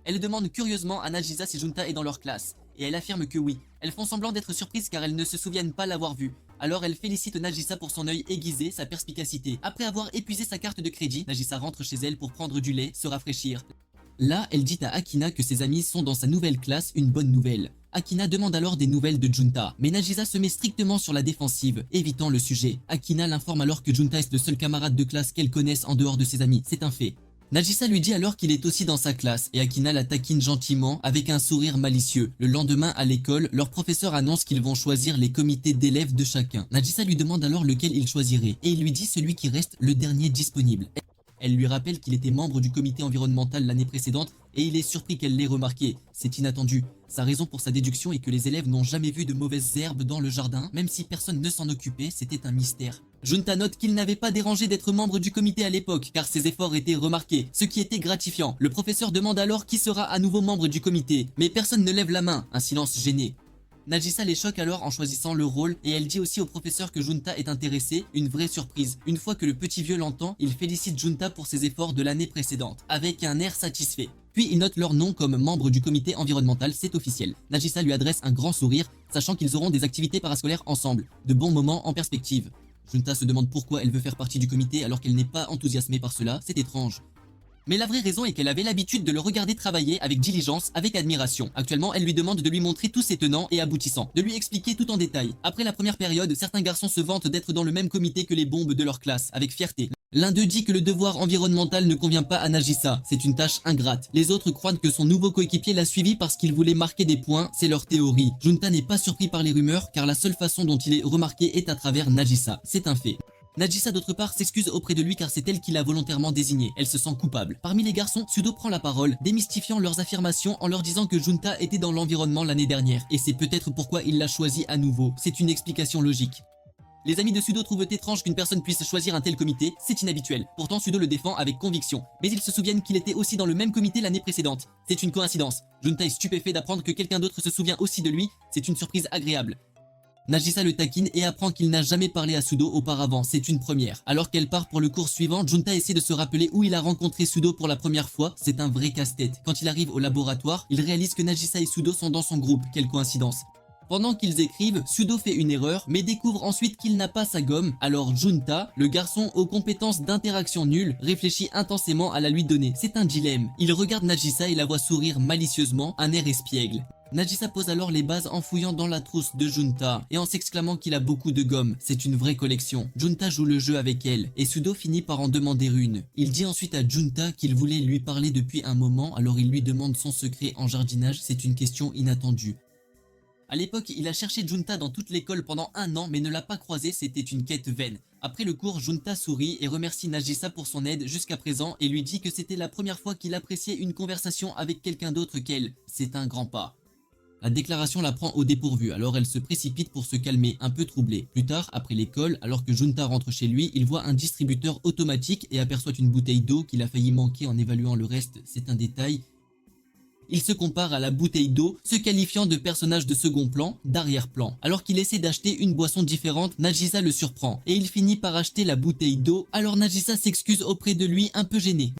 Elle demande curieusement à Nagisa si Junta est dans leur classe, et elle affirme que oui. Elles font semblant d'être surprises car elles ne se souviennent pas l'avoir vue. Alors elle félicite Nagisa pour son œil aiguisé, sa perspicacité. Après avoir épuisé sa carte de crédit, Nagisa rentre chez elle pour prendre du lait, se rafraîchir. Là, elle dit à Akina que ses amis sont dans sa nouvelle classe, une bonne nouvelle. Akina demande alors des nouvelles de Junta, mais Nagisa se met strictement sur la défensive, évitant le sujet. Akina l'informe alors que Junta est le seul camarade de classe qu'elle connaisse en dehors de ses amis, c'est un fait. Nagisa lui dit alors qu'il est aussi dans sa classe et Akina la taquine gentiment avec un sourire malicieux. Le lendemain à l'école, leur professeur annonce qu'ils vont choisir les comités d'élèves de chacun. Nagisa lui demande alors lequel il choisirait et il lui dit celui qui reste le dernier disponible. Elle lui rappelle qu'il était membre du comité environnemental l'année précédente et il est surpris qu'elle l'ait remarqué. C'est inattendu. Sa raison pour sa déduction est que les élèves n'ont jamais vu de mauvaises herbes dans le jardin, même si personne ne s'en occupait, c'était un mystère. Junta note qu'il n'avait pas dérangé d'être membre du comité à l'époque, car ses efforts étaient remarqués, ce qui était gratifiant. Le professeur demande alors qui sera à nouveau membre du comité, mais personne ne lève la main, un silence gêné. Nagisa les choque alors en choisissant le rôle et elle dit aussi au professeur que Junta est intéressée, une vraie surprise. Une fois que le petit vieux l'entend, il félicite Junta pour ses efforts de l'année précédente, avec un air satisfait. Puis il note leur nom comme membre du comité environnemental, c'est officiel. Nagisa lui adresse un grand sourire, sachant qu'ils auront des activités parascolaires ensemble, de bons moments en perspective. Junta se demande pourquoi elle veut faire partie du comité alors qu'elle n'est pas enthousiasmée par cela, c'est étrange. Mais la vraie raison est qu'elle avait l'habitude de le regarder travailler avec diligence, avec admiration. Actuellement, elle lui demande de lui montrer tous ses tenants et aboutissants, de lui expliquer tout en détail. Après la première période, certains garçons se vantent d'être dans le même comité que les bombes de leur classe, avec fierté. L'un d'eux dit que le devoir environnemental ne convient pas à Nagisa, c'est une tâche ingrate. Les autres croient que son nouveau coéquipier l'a suivi parce qu'il voulait marquer des points, c'est leur théorie. Junta n'est pas surpris par les rumeurs car la seule façon dont il est remarqué est à travers Nagisa, c'est un fait. Nagisa d'autre part s'excuse auprès de lui car c'est elle qui l'a volontairement désigné, elle se sent coupable. Parmi les garçons, Sudo prend la parole, démystifiant leurs affirmations en leur disant que Junta était dans l'environnement l'année dernière, et c'est peut-être pourquoi il l'a choisi à nouveau, c'est une explication logique. Les amis de Sudo trouvent étrange qu'une personne puisse choisir un tel comité, c'est inhabituel. Pourtant Sudo le défend avec conviction, mais ils se souviennent qu'il était aussi dans le même comité l'année précédente. C'est une coïncidence. Junta est stupéfait d'apprendre que quelqu'un d'autre se souvient aussi de lui, c'est une surprise agréable. Nagisa le taquine et apprend qu'il n'a jamais parlé à Sudo auparavant, c'est une première. Alors qu'elle part pour le cours suivant, Junta essaie de se rappeler où il a rencontré Sudo pour la première fois, c'est un vrai casse-tête. Quand il arrive au laboratoire, il réalise que Nagisa et Sudo sont dans son groupe, quelle coïncidence. Pendant qu'ils écrivent, Sudo fait une erreur, mais découvre ensuite qu'il n'a pas sa gomme, alors Junta, le garçon aux compétences d'interaction nulles, réfléchit intensément à la lui donner. C'est un dilemme. Il regarde Nagisa et la voit sourire malicieusement, un air espiègle. Nagisa pose alors les bases en fouillant dans la trousse de Junta et en s'exclamant qu'il a beaucoup de gomme, c'est une vraie collection. Junta joue le jeu avec elle et Sudo finit par en demander une. Il dit ensuite à Junta qu'il voulait lui parler depuis un moment, alors il lui demande son secret en jardinage, c'est une question inattendue. À l'époque, il a cherché Junta dans toute l'école pendant 1 an mais ne l'a pas croisé, c'était une quête vaine. Après le cours, Junta sourit et remercie Nagisa pour son aide jusqu'à présent et lui dit que c'était la première fois qu'il appréciait une conversation avec quelqu'un d'autre qu'elle. C'est un grand pas. La déclaration la prend au dépourvu, alors elle se précipite pour se calmer, un peu troublée. Plus tard, après l'école, alors que Junta rentre chez lui, il voit un distributeur automatique et aperçoit une bouteille d'eau qu'il a failli manquer en évaluant le reste, c'est un détail. Il se compare à la bouteille d'eau, se qualifiant de personnage de second plan, d'arrière-plan. Alors qu'il essaie d'acheter une boisson différente, Nagisa le surprend, et il finit par acheter la bouteille d'eau, alors Nagisa s'excuse auprès de lui un peu gêné.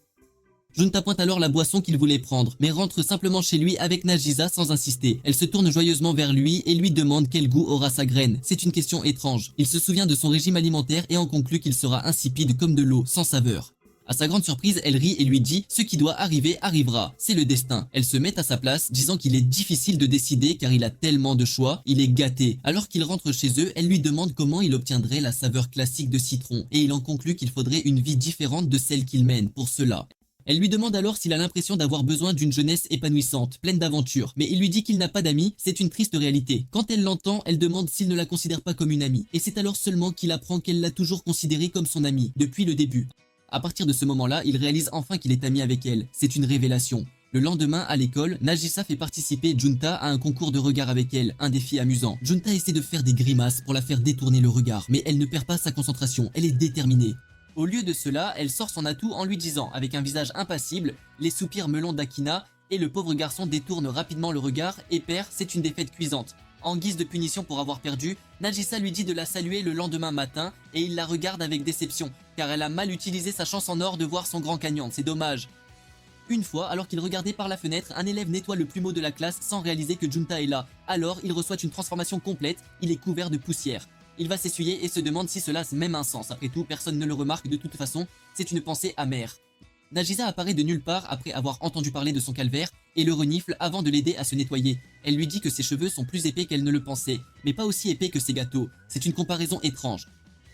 Junta pointe alors la boisson qu'il voulait prendre, mais rentre simplement chez lui avec Nagisa sans insister. Elle se tourne joyeusement vers lui et lui demande quel goût aura sa graine. C'est une question étrange. Il se souvient de son régime alimentaire et en conclut qu'il sera insipide comme de l'eau, sans saveur. À sa grande surprise, elle rit et lui dit « Ce qui doit arriver, arrivera. C'est le destin. » Elle se met à sa place, disant qu'il est difficile de décider car il a tellement de choix, il est gâté. Alors qu'il rentre chez eux, elle lui demande comment il obtiendrait la saveur classique de citron. Et il en conclut qu'il faudrait une vie différente de celle qu'il mène pour cela. Elle lui demande alors s'il a l'impression d'avoir besoin d'une jeunesse épanouissante, pleine d'aventures. Mais il lui dit qu'il n'a pas d'amis, c'est une triste réalité. Quand elle l'entend, elle demande s'il ne la considère pas comme une amie. Et c'est alors seulement qu'il apprend qu'elle l'a toujours considérée comme son amie, depuis le début. À partir de ce moment-là, il réalise enfin qu'il est ami avec elle. C'est une révélation. Le lendemain, à l'école, Nagisa fait participer Junta à un concours de regard avec elle, un défi amusant. Junta essaie de faire des grimaces pour la faire détourner le regard, mais elle ne perd pas sa concentration, elle est déterminée. Au lieu de cela, elle sort son atout en lui disant, avec un visage impassible, les soupirs melons d'Akina, et le pauvre garçon détourne rapidement le regard et perd, c'est une défaite cuisante. En guise de punition pour avoir perdu, Nagisa lui dit de la saluer le lendemain matin et il la regarde avec déception, car elle a mal utilisé sa chance en or de voir son grand canyon, c'est dommage. Une fois, alors qu'il regardait par la fenêtre, un élève nettoie le plumeau de la classe sans réaliser que Junta est là. Alors, il reçoit une transformation complète, il est couvert de poussière. Il va s'essuyer et se demande si cela a même un sens. Après tout, personne ne le remarque de toute façon, c'est une pensée amère. Nagisa apparaît de nulle part après avoir entendu parler de son calvaire et le renifle avant de l'aider à se nettoyer. Elle lui dit que ses cheveux sont plus épais qu'elle ne le pensait, mais pas aussi épais que ses gâteaux. C'est une comparaison étrange.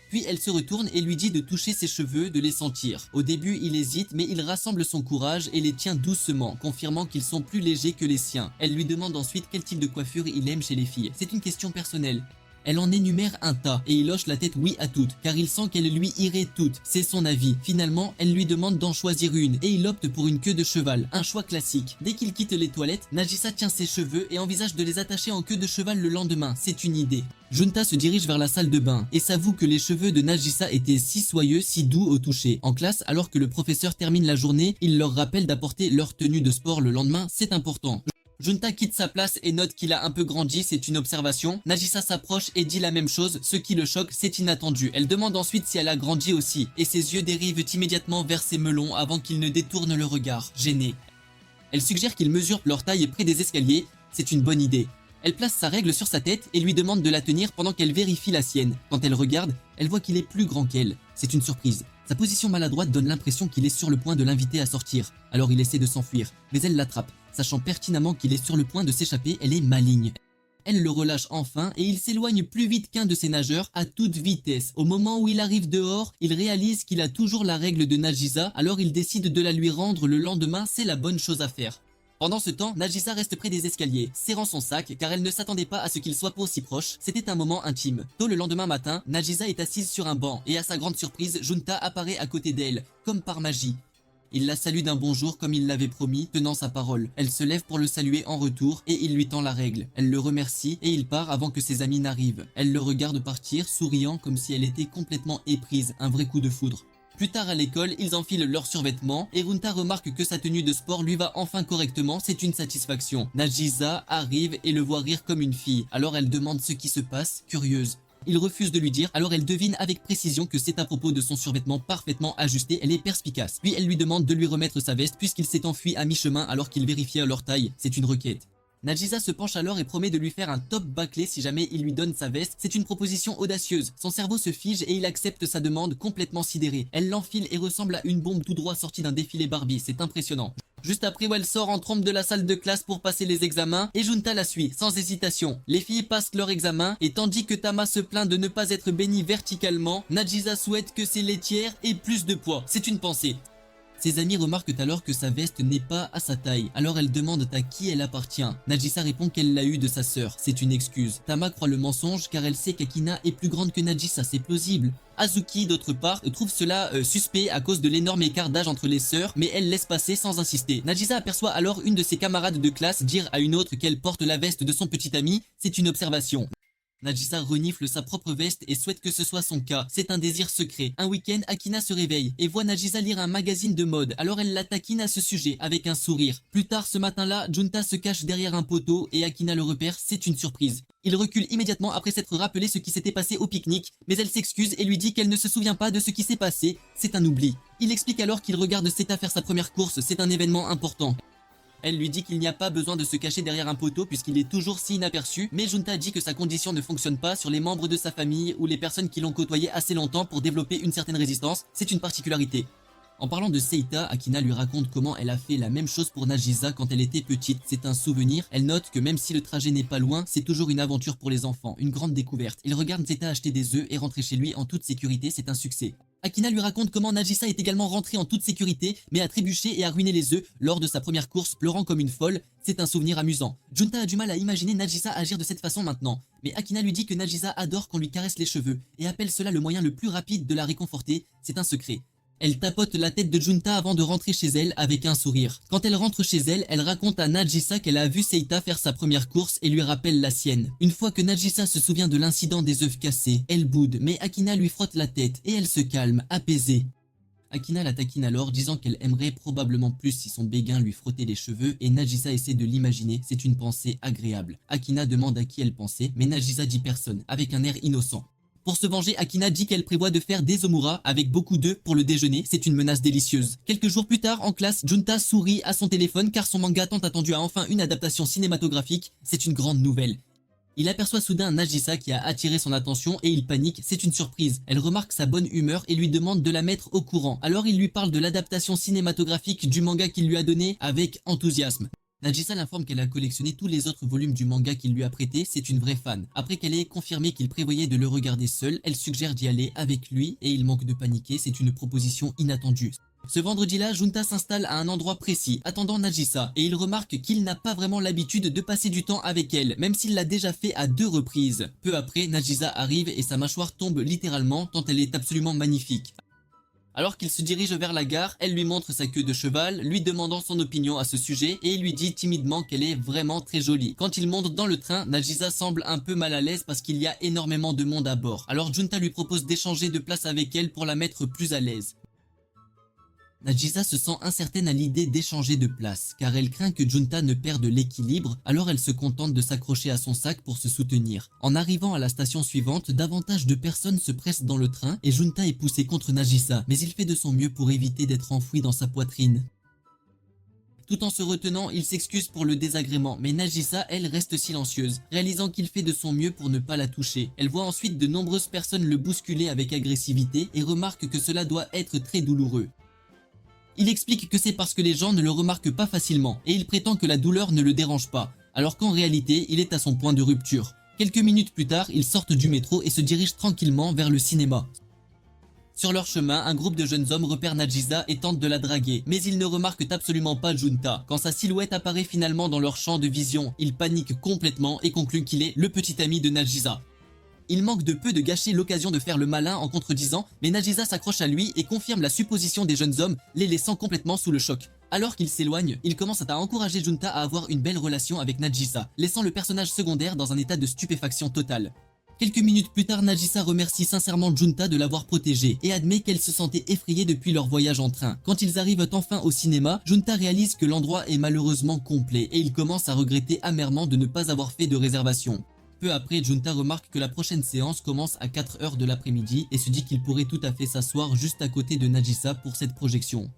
Puis elle se retourne et lui dit de toucher ses cheveux, de les sentir. Au début, il hésite, mais il rassemble son courage et les tient doucement, confirmant qu'ils sont plus légers que les siens. Elle lui demande ensuite quel type de coiffure il aime chez les filles. C'est une question personnelle. Elle en énumère un tas et il hoche la tête oui à toutes, car il sent qu'elles lui iraient toutes, c'est son avis. Finalement, elle lui demande d'en choisir une et il opte pour une queue de cheval, un choix classique. Dès qu'il quitte les toilettes, Nagisa tient ses cheveux et envisage de les attacher en queue de cheval le lendemain, c'est une idée. Junta se dirige vers la salle de bain et s'avoue que les cheveux de Nagisa étaient si soyeux, si doux au toucher. En classe, alors que le professeur termine la journée, il leur rappelle d'apporter leur tenue de sport le lendemain, c'est important. Junta quitte sa place et note qu'il a un peu grandi, c'est une observation. Nagisa s'approche et dit la même chose, ce qui le choque, c'est inattendu. Elle demande ensuite si elle a grandi aussi, et ses yeux dérivent immédiatement vers ses melons avant qu'il ne détourne le regard, gêné. Elle suggère qu'il mesure leur taille près des escaliers, c'est une bonne idée. Elle place sa règle sur sa tête et lui demande de la tenir pendant qu'elle vérifie la sienne. Quand elle regarde, elle voit qu'il est plus grand qu'elle. C'est une surprise. Sa position maladroite donne l'impression qu'il est sur le point de l'inviter à sortir. Alors il essaie de s'enfuir, mais elle l'attrape. Sachant pertinemment qu'il est sur le point de s'échapper, elle est maligne. Elle le relâche enfin et il s'éloigne plus vite qu'un de ses nageurs à toute vitesse. Au moment où il arrive dehors, il réalise qu'il a toujours la règle de Nagisa, alors il décide de la lui rendre le lendemain, c'est la bonne chose à faire. Pendant ce temps, Nagisa reste près des escaliers, serrant son sac car elle ne s'attendait pas à ce qu'il soit pas aussi proche, c'était un moment intime. Tôt le lendemain matin, Nagisa est assise sur un banc et à sa grande surprise, Junta apparaît à côté d'elle, comme par magie. Il la salue d'un bonjour comme il l'avait promis, tenant sa parole. Elle se lève pour le saluer en retour et il lui tend la règle. Elle le remercie et il part avant que ses amis n'arrivent. Elle le regarde partir, souriant comme si elle était complètement éprise, un vrai coup de foudre. Plus tard à l'école, ils enfilent leurs survêtements et Junta remarque que sa tenue de sport lui va enfin correctement, c'est une satisfaction. Nagisa arrive et le voit rire comme une fille, alors elle demande ce qui se passe, curieuse. Il refuse de lui dire, alors elle devine avec précision que c'est à propos de son survêtement parfaitement ajusté, elle est perspicace. Puis elle lui demande de lui remettre sa veste puisqu'il s'est enfui à mi-chemin alors qu'il vérifiait leur taille, c'est une requête. Nagisa se penche alors et promet de lui faire un top bâclé si jamais il lui donne sa veste. C'est une proposition audacieuse. Son cerveau se fige et il accepte sa demande complètement sidéré. Elle l'enfile et ressemble à une bombe tout droit sortie d'un défilé Barbie, c'est impressionnant. Juste après où elle sort en trompe de la salle de classe pour passer les examens et Junta la suit, sans hésitation. Les filles passent leur examen et tandis que Tama se plaint de ne pas être bénie verticalement, Nagisa souhaite que ses laitières aient plus de poids. C'est une pensée. Ses amis remarquent alors que sa veste n'est pas à sa taille, alors elles demandent à qui elle appartient. Najisa répond qu'elle l'a eue de sa sœur, c'est une excuse. Tama croit le mensonge car elle sait qu'Akina est plus grande que Najisa, c'est plausible. Azuki, d'autre part, trouve cela suspect à cause de l'énorme écart d'âge entre les sœurs, mais elle laisse passer sans insister. Najisa aperçoit alors une de ses camarades de classe dire à une autre qu'elle porte la veste de son petit ami, c'est une observation. Najisa renifle sa propre veste et souhaite que ce soit son cas. C'est un désir secret. Un week-end, Akina se réveille et voit Najisa lire un magazine de mode. Alors elle la taquine à ce sujet avec un sourire. Plus tard ce matin-là, Junta se cache derrière un poteau et Akina le repère, c'est une surprise. Il recule immédiatement après s'être rappelé ce qui s'était passé au pique-nique, mais elle s'excuse et lui dit qu'elle ne se souvient pas de ce qui s'est passé. C'est un oubli. Il explique alors qu'il regarde Seita faire sa première course, c'est un événement important. Elle lui dit qu'il n'y a pas besoin de se cacher derrière un poteau puisqu'il est toujours si inaperçu, mais Junta dit que sa condition ne fonctionne pas sur les membres de sa famille ou les personnes qui l'ont côtoyé assez longtemps pour développer une certaine résistance, c'est une particularité. En parlant de Seita, Akina lui raconte comment elle a fait la même chose pour Najisa quand elle était petite, c'est un souvenir. Elle note que même si le trajet n'est pas loin, c'est toujours une aventure pour les enfants, une grande découverte. Il regarde Seita acheter des œufs et rentrer chez lui en toute sécurité, c'est un succès. Akina lui raconte comment Najisa est également rentrée en toute sécurité, mais a trébuché et a ruiné les œufs lors de sa première course, pleurant comme une folle. C'est un souvenir amusant. Junta a du mal à imaginer Najisa agir de cette façon maintenant, mais Akina lui dit que Najisa adore qu'on lui caresse les cheveux et appelle cela le moyen le plus rapide de la réconforter, c'est un secret. Elle tapote la tête de Junta avant de rentrer chez elle avec un sourire. Quand elle rentre chez elle, elle raconte à Najisa qu'elle a vu Seita faire sa première course et lui rappelle la sienne. Une fois que Najisa se souvient de l'incident des œufs cassés, elle boude, mais Akina lui frotte la tête et elle se calme, apaisée. Akina la taquine alors, disant qu'elle aimerait probablement plus si son béguin lui frottait les cheveux et Najisa essaie de l'imaginer, c'est une pensée agréable. Akina demande à qui elle pensait, mais Najisa dit personne, avec un air innocent. Pour se venger, Akina dit qu'elle prévoit de faire des omura avec beaucoup d'œufs pour le déjeuner, c'est une menace délicieuse. Quelques jours plus tard, en classe, Junta sourit à son téléphone car son manga tant attendu a enfin une adaptation cinématographique, c'est une grande nouvelle. Il aperçoit soudain Najisa qui a attiré son attention et il panique, c'est une surprise. Elle remarque sa bonne humeur et lui demande de la mettre au courant. Alors il lui parle de l'adaptation cinématographique du manga qu'il lui a donné avec enthousiasme. Najisa l'informe qu'elle a collectionné tous les autres volumes du manga qu'il lui a prêté, c'est une vraie fan. Après qu'elle ait confirmé qu'il prévoyait de le regarder seul, elle suggère d'y aller avec lui et il manque de paniquer, c'est une proposition inattendue. Ce vendredi-là, Junta s'installe à un endroit précis, attendant Najisa, et il remarque qu'il n'a pas vraiment l'habitude de passer du temps avec elle, même s'il l'a déjà fait à 2 reprises. Peu après, Najisa arrive et sa mâchoire tombe littéralement tant elle est absolument magnifique. Alors qu'il se dirige vers la gare, elle lui montre sa queue de cheval, lui demandant son opinion à ce sujet et il lui dit timidement qu'elle est vraiment très jolie. Quand ils montent dans le train, Najisa semble un peu mal à l'aise parce qu'il y a énormément de monde à bord. Alors Junta lui propose d'échanger de place avec elle pour la mettre plus à l'aise. Najisa se sent incertaine à l'idée d'échanger de place, car elle craint que Junta ne perde l'équilibre, alors elle se contente de s'accrocher à son sac pour se soutenir. En arrivant à la station suivante, davantage de personnes se pressent dans le train et Junta est poussé contre Najisa, mais il fait de son mieux pour éviter d'être enfoui dans sa poitrine. Tout en se retenant, il s'excuse pour le désagrément, mais Najisa, elle, reste silencieuse, réalisant qu'il fait de son mieux pour ne pas la toucher. Elle voit ensuite de nombreuses personnes le bousculer avec agressivité et remarque que cela doit être très douloureux. Il explique que c'est parce que les gens ne le remarquent pas facilement et il prétend que la douleur ne le dérange pas, alors qu'en réalité, il est à son point de rupture. Quelques minutes plus tard, ils sortent du métro et se dirigent tranquillement vers le cinéma. Sur leur chemin, un groupe de jeunes hommes repère Najisa et tente de la draguer, mais ils ne remarquent absolument pas Junta. Quand sa silhouette apparaît finalement dans leur champ de vision, ils paniquent complètement et concluent qu'il est le petit ami de Najisa. Il manque de peu de gâcher l'occasion de faire le malin en contredisant, mais Najisa s'accroche à lui et confirme la supposition des jeunes hommes, les laissant complètement sous le choc. Alors qu'il s'éloigne, il commence à encourager Junta à avoir une belle relation avec Najisa, laissant le personnage secondaire dans un état de stupéfaction totale. Quelques minutes plus tard, Najisa remercie sincèrement Junta de l'avoir protégée et admet qu'elle se sentait effrayée depuis leur voyage en train. Quand ils arrivent enfin au cinéma, Junta réalise que l'endroit est malheureusement complet et il commence à regretter amèrement de ne pas avoir fait de réservation. Peu après, Junta remarque que la prochaine séance commence à 4 heures de l'après-midi et se dit qu'il pourrait tout à fait s'asseoir juste à côté de Najisa pour cette projection.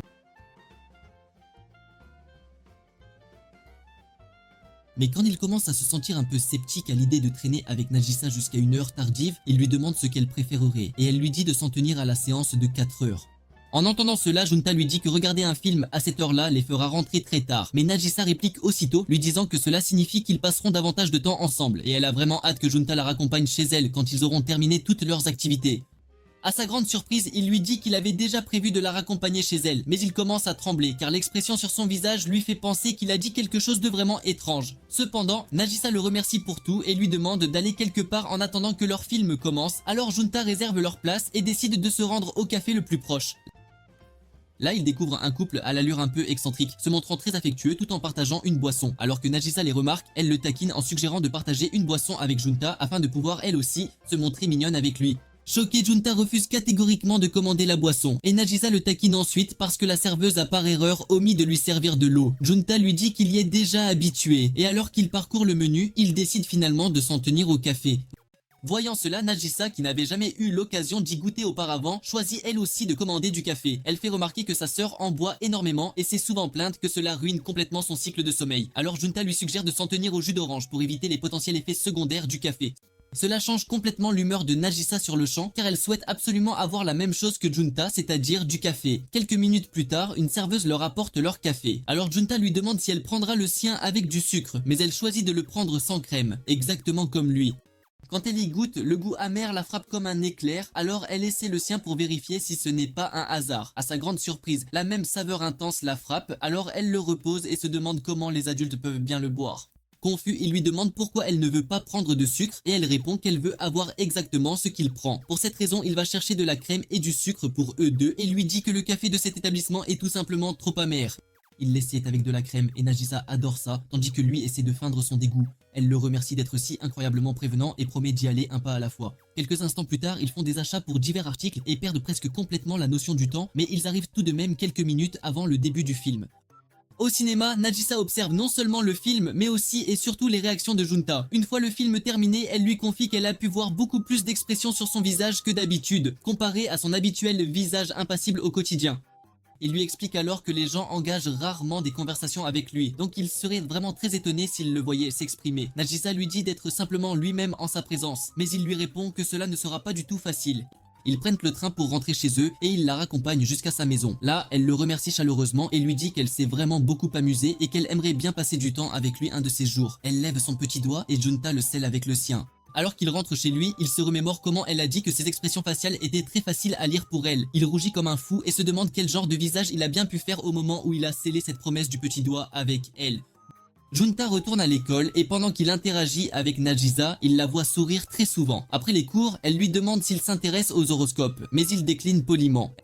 Mais quand il commence à se sentir un peu sceptique à l'idée de traîner avec Najisa jusqu'à une heure tardive, il lui demande ce qu'elle préférerait et elle lui dit de s'en tenir à la séance de 4 heures. En entendant cela, Junta lui dit que regarder un film à cette heure-là les fera rentrer très tard. Mais Najisa réplique aussitôt, lui disant que cela signifie qu'ils passeront davantage de temps ensemble. Et elle a vraiment hâte que Junta la raccompagne chez elle quand ils auront terminé toutes leurs activités. À sa grande surprise, il lui dit qu'il avait déjà prévu de la raccompagner chez elle, mais il commence à trembler car l'expression sur son visage lui fait penser qu'il a dit quelque chose de vraiment étrange. Cependant, Nagisa le remercie pour tout et lui demande d'aller quelque part en attendant que leur film commence, alors Junta réserve leur place et décide de se rendre au café le plus proche. Là, il découvre un couple à l'allure un peu excentrique, se montrant très affectueux tout en partageant une boisson. Alors que Nagisa les remarque, elle le taquine en suggérant de partager une boisson avec Junta afin de pouvoir elle aussi se montrer mignonne avec lui. Choquée, Junta refuse catégoriquement de commander la boisson et Nagisa le taquine ensuite parce que la serveuse a par erreur omis de lui servir de l'eau. Junta lui dit qu'il y est déjà habitué et alors qu'il parcourt le menu, il décide finalement de s'en tenir au café. Voyant cela, Nagisa, qui n'avait jamais eu l'occasion d'y goûter auparavant, choisit elle aussi de commander du café. Elle fait remarquer que sa sœur en boit énormément et s'est souvent plainte que cela ruine complètement son cycle de sommeil. Alors Junta lui suggère de s'en tenir au jus d'orange pour éviter les potentiels effets secondaires du café. Cela change complètement l'humeur de Nagisa sur le champ car elle souhaite absolument avoir la même chose que Junta, c'est-à-dire du café. Quelques minutes plus tard, une serveuse leur apporte leur café. Alors Junta lui demande si elle prendra le sien avec du sucre, mais elle choisit de le prendre sans crème, exactement comme lui. Quand elle y goûte, le goût amer la frappe comme un éclair, alors elle essaie le sien pour vérifier si ce n'est pas un hasard. À sa grande surprise, la même saveur intense la frappe, alors elle le repose et se demande comment les adultes peuvent bien le boire. Confus, il lui demande pourquoi elle ne veut pas prendre de sucre et elle répond qu'elle veut avoir exactement ce qu'il prend. Pour cette raison, il va chercher de la crème et du sucre pour eux deux et lui dit que le café de cet établissement est tout simplement trop amer. Il l'essaie avec de la crème et Nagisa adore ça, tandis que lui essaie de feindre son dégoût. Elle le remercie d'être si incroyablement prévenant et promet d'y aller un pas à la fois. Quelques instants plus tard, ils font des achats pour divers articles et perdent presque complètement la notion du temps, mais ils arrivent tout de même quelques minutes avant le début du film. Au cinéma, Nagisa observe non seulement le film, mais aussi et surtout les réactions de Junta. Une fois le film terminé, elle lui confie qu'elle a pu voir beaucoup plus d'expressions sur son visage que d'habitude, comparé à son habituel visage impassible au quotidien. Il lui explique alors que les gens engagent rarement des conversations avec lui, donc il serait vraiment très étonné s'il le voyait s'exprimer. Nagisa lui dit d'être simplement lui-même en sa présence, mais il lui répond que cela ne sera pas du tout facile. Ils prennent le train pour rentrer chez eux et il la raccompagne jusqu'à sa maison. Là, elle le remercie chaleureusement et lui dit qu'elle s'est vraiment beaucoup amusée et qu'elle aimerait bien passer du temps avec lui un de ces jours. Elle lève son petit doigt et Junta le scelle avec le sien. Alors qu'il rentre chez lui, il se remémore comment elle a dit que ses expressions faciales étaient très faciles à lire pour elle. Il rougit comme un fou et se demande quel genre de visage il a bien pu faire au moment où il a scellé cette promesse du petit doigt avec elle. Junta retourne à l'école et pendant qu'il interagit avec Nagisa, il la voit sourire très souvent. Après les cours, elle lui demande s'il s'intéresse aux horoscopes, mais il décline poliment.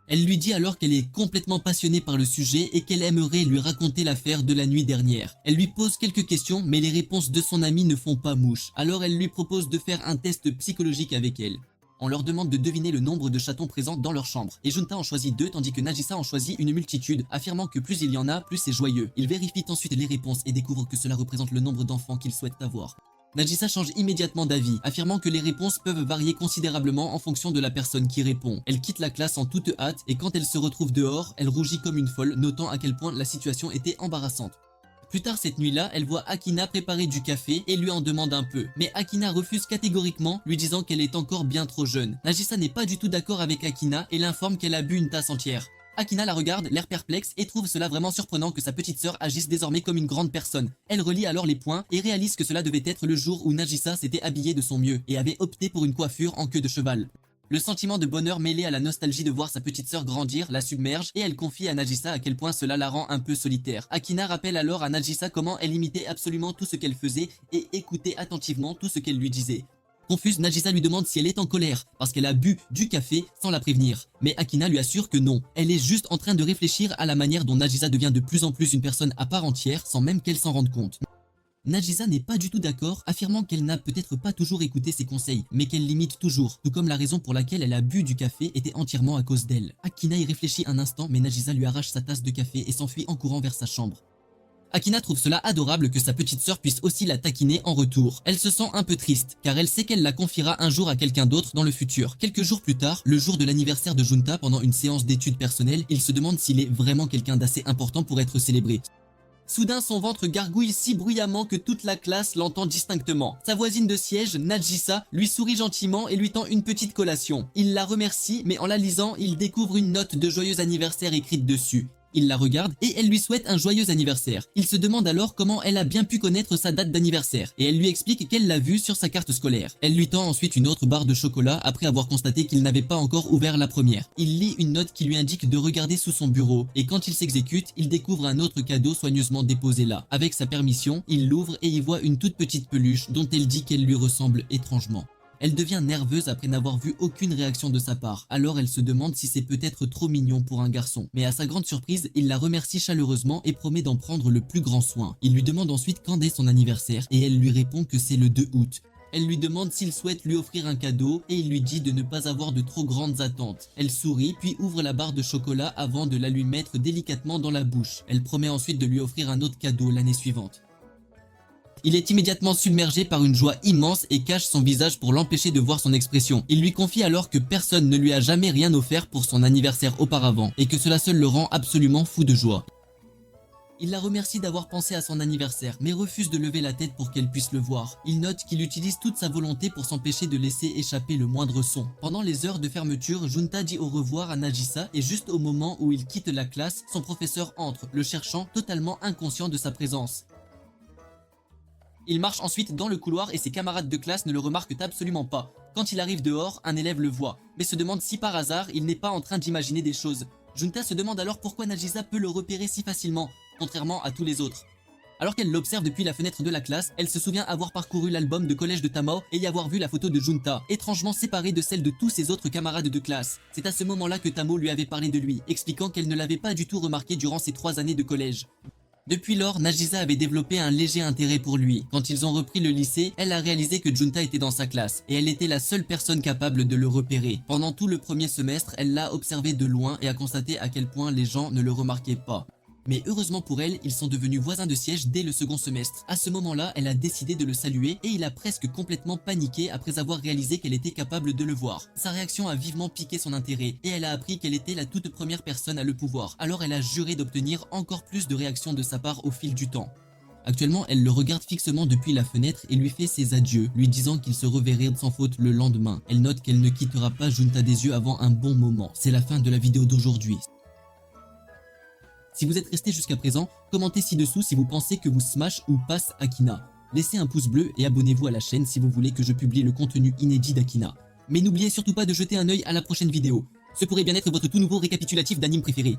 Elle lui dit alors qu'elle est complètement passionnée par le sujet et qu'elle aimerait lui raconter l'affaire de la nuit dernière. Elle lui pose quelques questions, mais les réponses de son ami ne font pas mouche. Alors elle lui propose de faire un test psychologique avec elle. On leur demande de deviner le nombre de chatons présents dans leur chambre. Et Junta en choisit 2 tandis que Nagisa en choisit une multitude, affirmant que plus il y en a, plus c'est joyeux. Ils vérifient ensuite les réponses et découvrent que cela représente le nombre d'enfants qu'ils souhaitent avoir. Nagisa change immédiatement d'avis, affirmant que les réponses peuvent varier considérablement en fonction de la personne qui répond. Elle quitte la classe en toute hâte et quand elle se retrouve dehors, elle rougit comme une folle, notant à quel point la situation était embarrassante. Plus tard cette nuit-là, elle voit Akina préparer du café et lui en demande un peu. Mais Akina refuse catégoriquement, lui disant qu'elle est encore bien trop jeune. Nagisa n'est pas du tout d'accord avec Akina et l'informe qu'elle a bu une tasse entière. Akina la regarde, l'air perplexe, et trouve cela vraiment surprenant que sa petite sœur agisse désormais comme une grande personne. Elle relie alors les points et réalise que cela devait être le jour où Nagisa s'était habillée de son mieux et avait opté pour une coiffure en queue de cheval. Le sentiment de bonheur mêlé à la nostalgie de voir sa petite sœur grandir la submerge et elle confie à Nagisa à quel point cela la rend un peu solitaire. Akina rappelle alors à Nagisa comment elle imitait absolument tout ce qu'elle faisait et écoutait attentivement tout ce qu'elle lui disait. Confuse, Nagisa lui demande si elle est en colère parce qu'elle a bu du café sans la prévenir. Mais Akina lui assure que non, elle est juste en train de réfléchir à la manière dont Nagisa devient de plus en plus une personne à part entière sans même qu'elle s'en rende compte. Nagisa n'est pas du tout d'accord, affirmant qu'elle n'a peut-être pas toujours écouté ses conseils, mais qu'elle l'imite toujours, tout comme la raison pour laquelle elle a bu du café était entièrement à cause d'elle. Akina y réfléchit un instant, mais Nagisa lui arrache sa tasse de café et s'enfuit en courant vers sa chambre. Akina trouve cela adorable que sa petite sœur puisse aussi la taquiner en retour. Elle se sent un peu triste, car elle sait qu'elle la confiera un jour à quelqu'un d'autre dans le futur. Quelques jours plus tard, le jour de l'anniversaire de Junta, pendant une séance d'études personnelles, il se demande s'il est vraiment quelqu'un d'assez important pour être célébré. Soudain, son ventre gargouille si bruyamment que toute la classe l'entend distinctement. Sa voisine de siège, Nagisa, lui sourit gentiment et lui tend une petite collation. Il la remercie, mais en la lisant, il découvre une note de joyeux anniversaire écrite dessus. Il la regarde et elle lui souhaite un joyeux anniversaire. Il se demande alors comment elle a bien pu connaître sa date d'anniversaire et elle lui explique qu'elle l'a vue sur sa carte scolaire. Elle lui tend ensuite une autre barre de chocolat après avoir constaté qu'il n'avait pas encore ouvert la première. Il lit une note qui lui indique de regarder sous son bureau et quand il s'exécute, il découvre un autre cadeau soigneusement déposé là. Avec sa permission, il l'ouvre et y voit une toute petite peluche dont elle dit qu'elle lui ressemble étrangement. Elle devient nerveuse après n'avoir vu aucune réaction de sa part, alors elle se demande si c'est peut-être trop mignon pour un garçon. Mais à sa grande surprise, il la remercie chaleureusement et promet d'en prendre le plus grand soin. Il lui demande ensuite quand est son anniversaire et elle lui répond que c'est le 2 août. Elle lui demande s'il souhaite lui offrir un cadeau et il lui dit de ne pas avoir de trop grandes attentes. Elle sourit puis ouvre la barre de chocolat avant de la lui mettre délicatement dans la bouche. Elle promet ensuite de lui offrir un autre cadeau l'année suivante. Il est immédiatement submergé par une joie immense et cache son visage pour l'empêcher de voir son expression. Il lui confie alors que personne ne lui a jamais rien offert pour son anniversaire auparavant et que cela seul le rend absolument fou de joie. Il la remercie d'avoir pensé à son anniversaire, mais refuse de lever la tête pour qu'elle puisse le voir. Il note qu'il utilise toute sa volonté pour s'empêcher de laisser échapper le moindre son. Pendant les heures de fermeture, Junta dit au revoir à Nagisa et juste au moment où il quitte la classe, son professeur entre, le cherchant totalement inconscient de sa présence. Il marche ensuite dans le couloir et ses camarades de classe ne le remarquent absolument pas. Quand il arrive dehors, un élève le voit, mais se demande si par hasard il n'est pas en train d'imaginer des choses. Junta se demande alors pourquoi Nagisa peut le repérer si facilement, contrairement à tous les autres. Alors qu'elle l'observe depuis la fenêtre de la classe, elle se souvient avoir parcouru l'album de collège de Tamao et y avoir vu la photo de Junta, étrangement séparée de celle de tous ses autres camarades de classe. C'est à ce moment-là que Tamao lui avait parlé de lui, expliquant qu'elle ne l'avait pas du tout remarqué durant ses 3 années de collège. Depuis lors, Nagisa avait développé un léger intérêt pour lui. Quand ils ont repris le lycée, elle a réalisé que Junta était dans sa classe, et elle était la seule personne capable de le repérer. Pendant tout le premier semestre, elle l'a observé de loin et a constaté à quel point les gens ne le remarquaient pas. Mais heureusement pour elle, ils sont devenus voisins de siège dès le second semestre. À ce moment-là, elle a décidé de le saluer et il a presque complètement paniqué après avoir réalisé qu'elle était capable de le voir. Sa réaction a vivement piqué son intérêt et elle a appris qu'elle était la toute première personne à le pouvoir. Alors elle a juré d'obtenir encore plus de réactions de sa part au fil du temps. Actuellement, elle le regarde fixement depuis la fenêtre et lui fait ses adieux, lui disant qu'il se reverrait sans faute le lendemain. Elle note qu'elle ne quittera pas Junta des yeux avant un bon moment. C'est la fin de la vidéo d'aujourd'hui. Si vous êtes resté jusqu'à présent, commentez ci-dessous si vous pensez que vous smash ou passe Akina. Laissez un pouce bleu et abonnez-vous à la chaîne si vous voulez que je publie le contenu inédit d'Akina. Mais n'oubliez surtout pas de jeter un œil à la prochaine vidéo. Ce pourrait bien être votre tout nouveau récapitulatif d'anime préféré.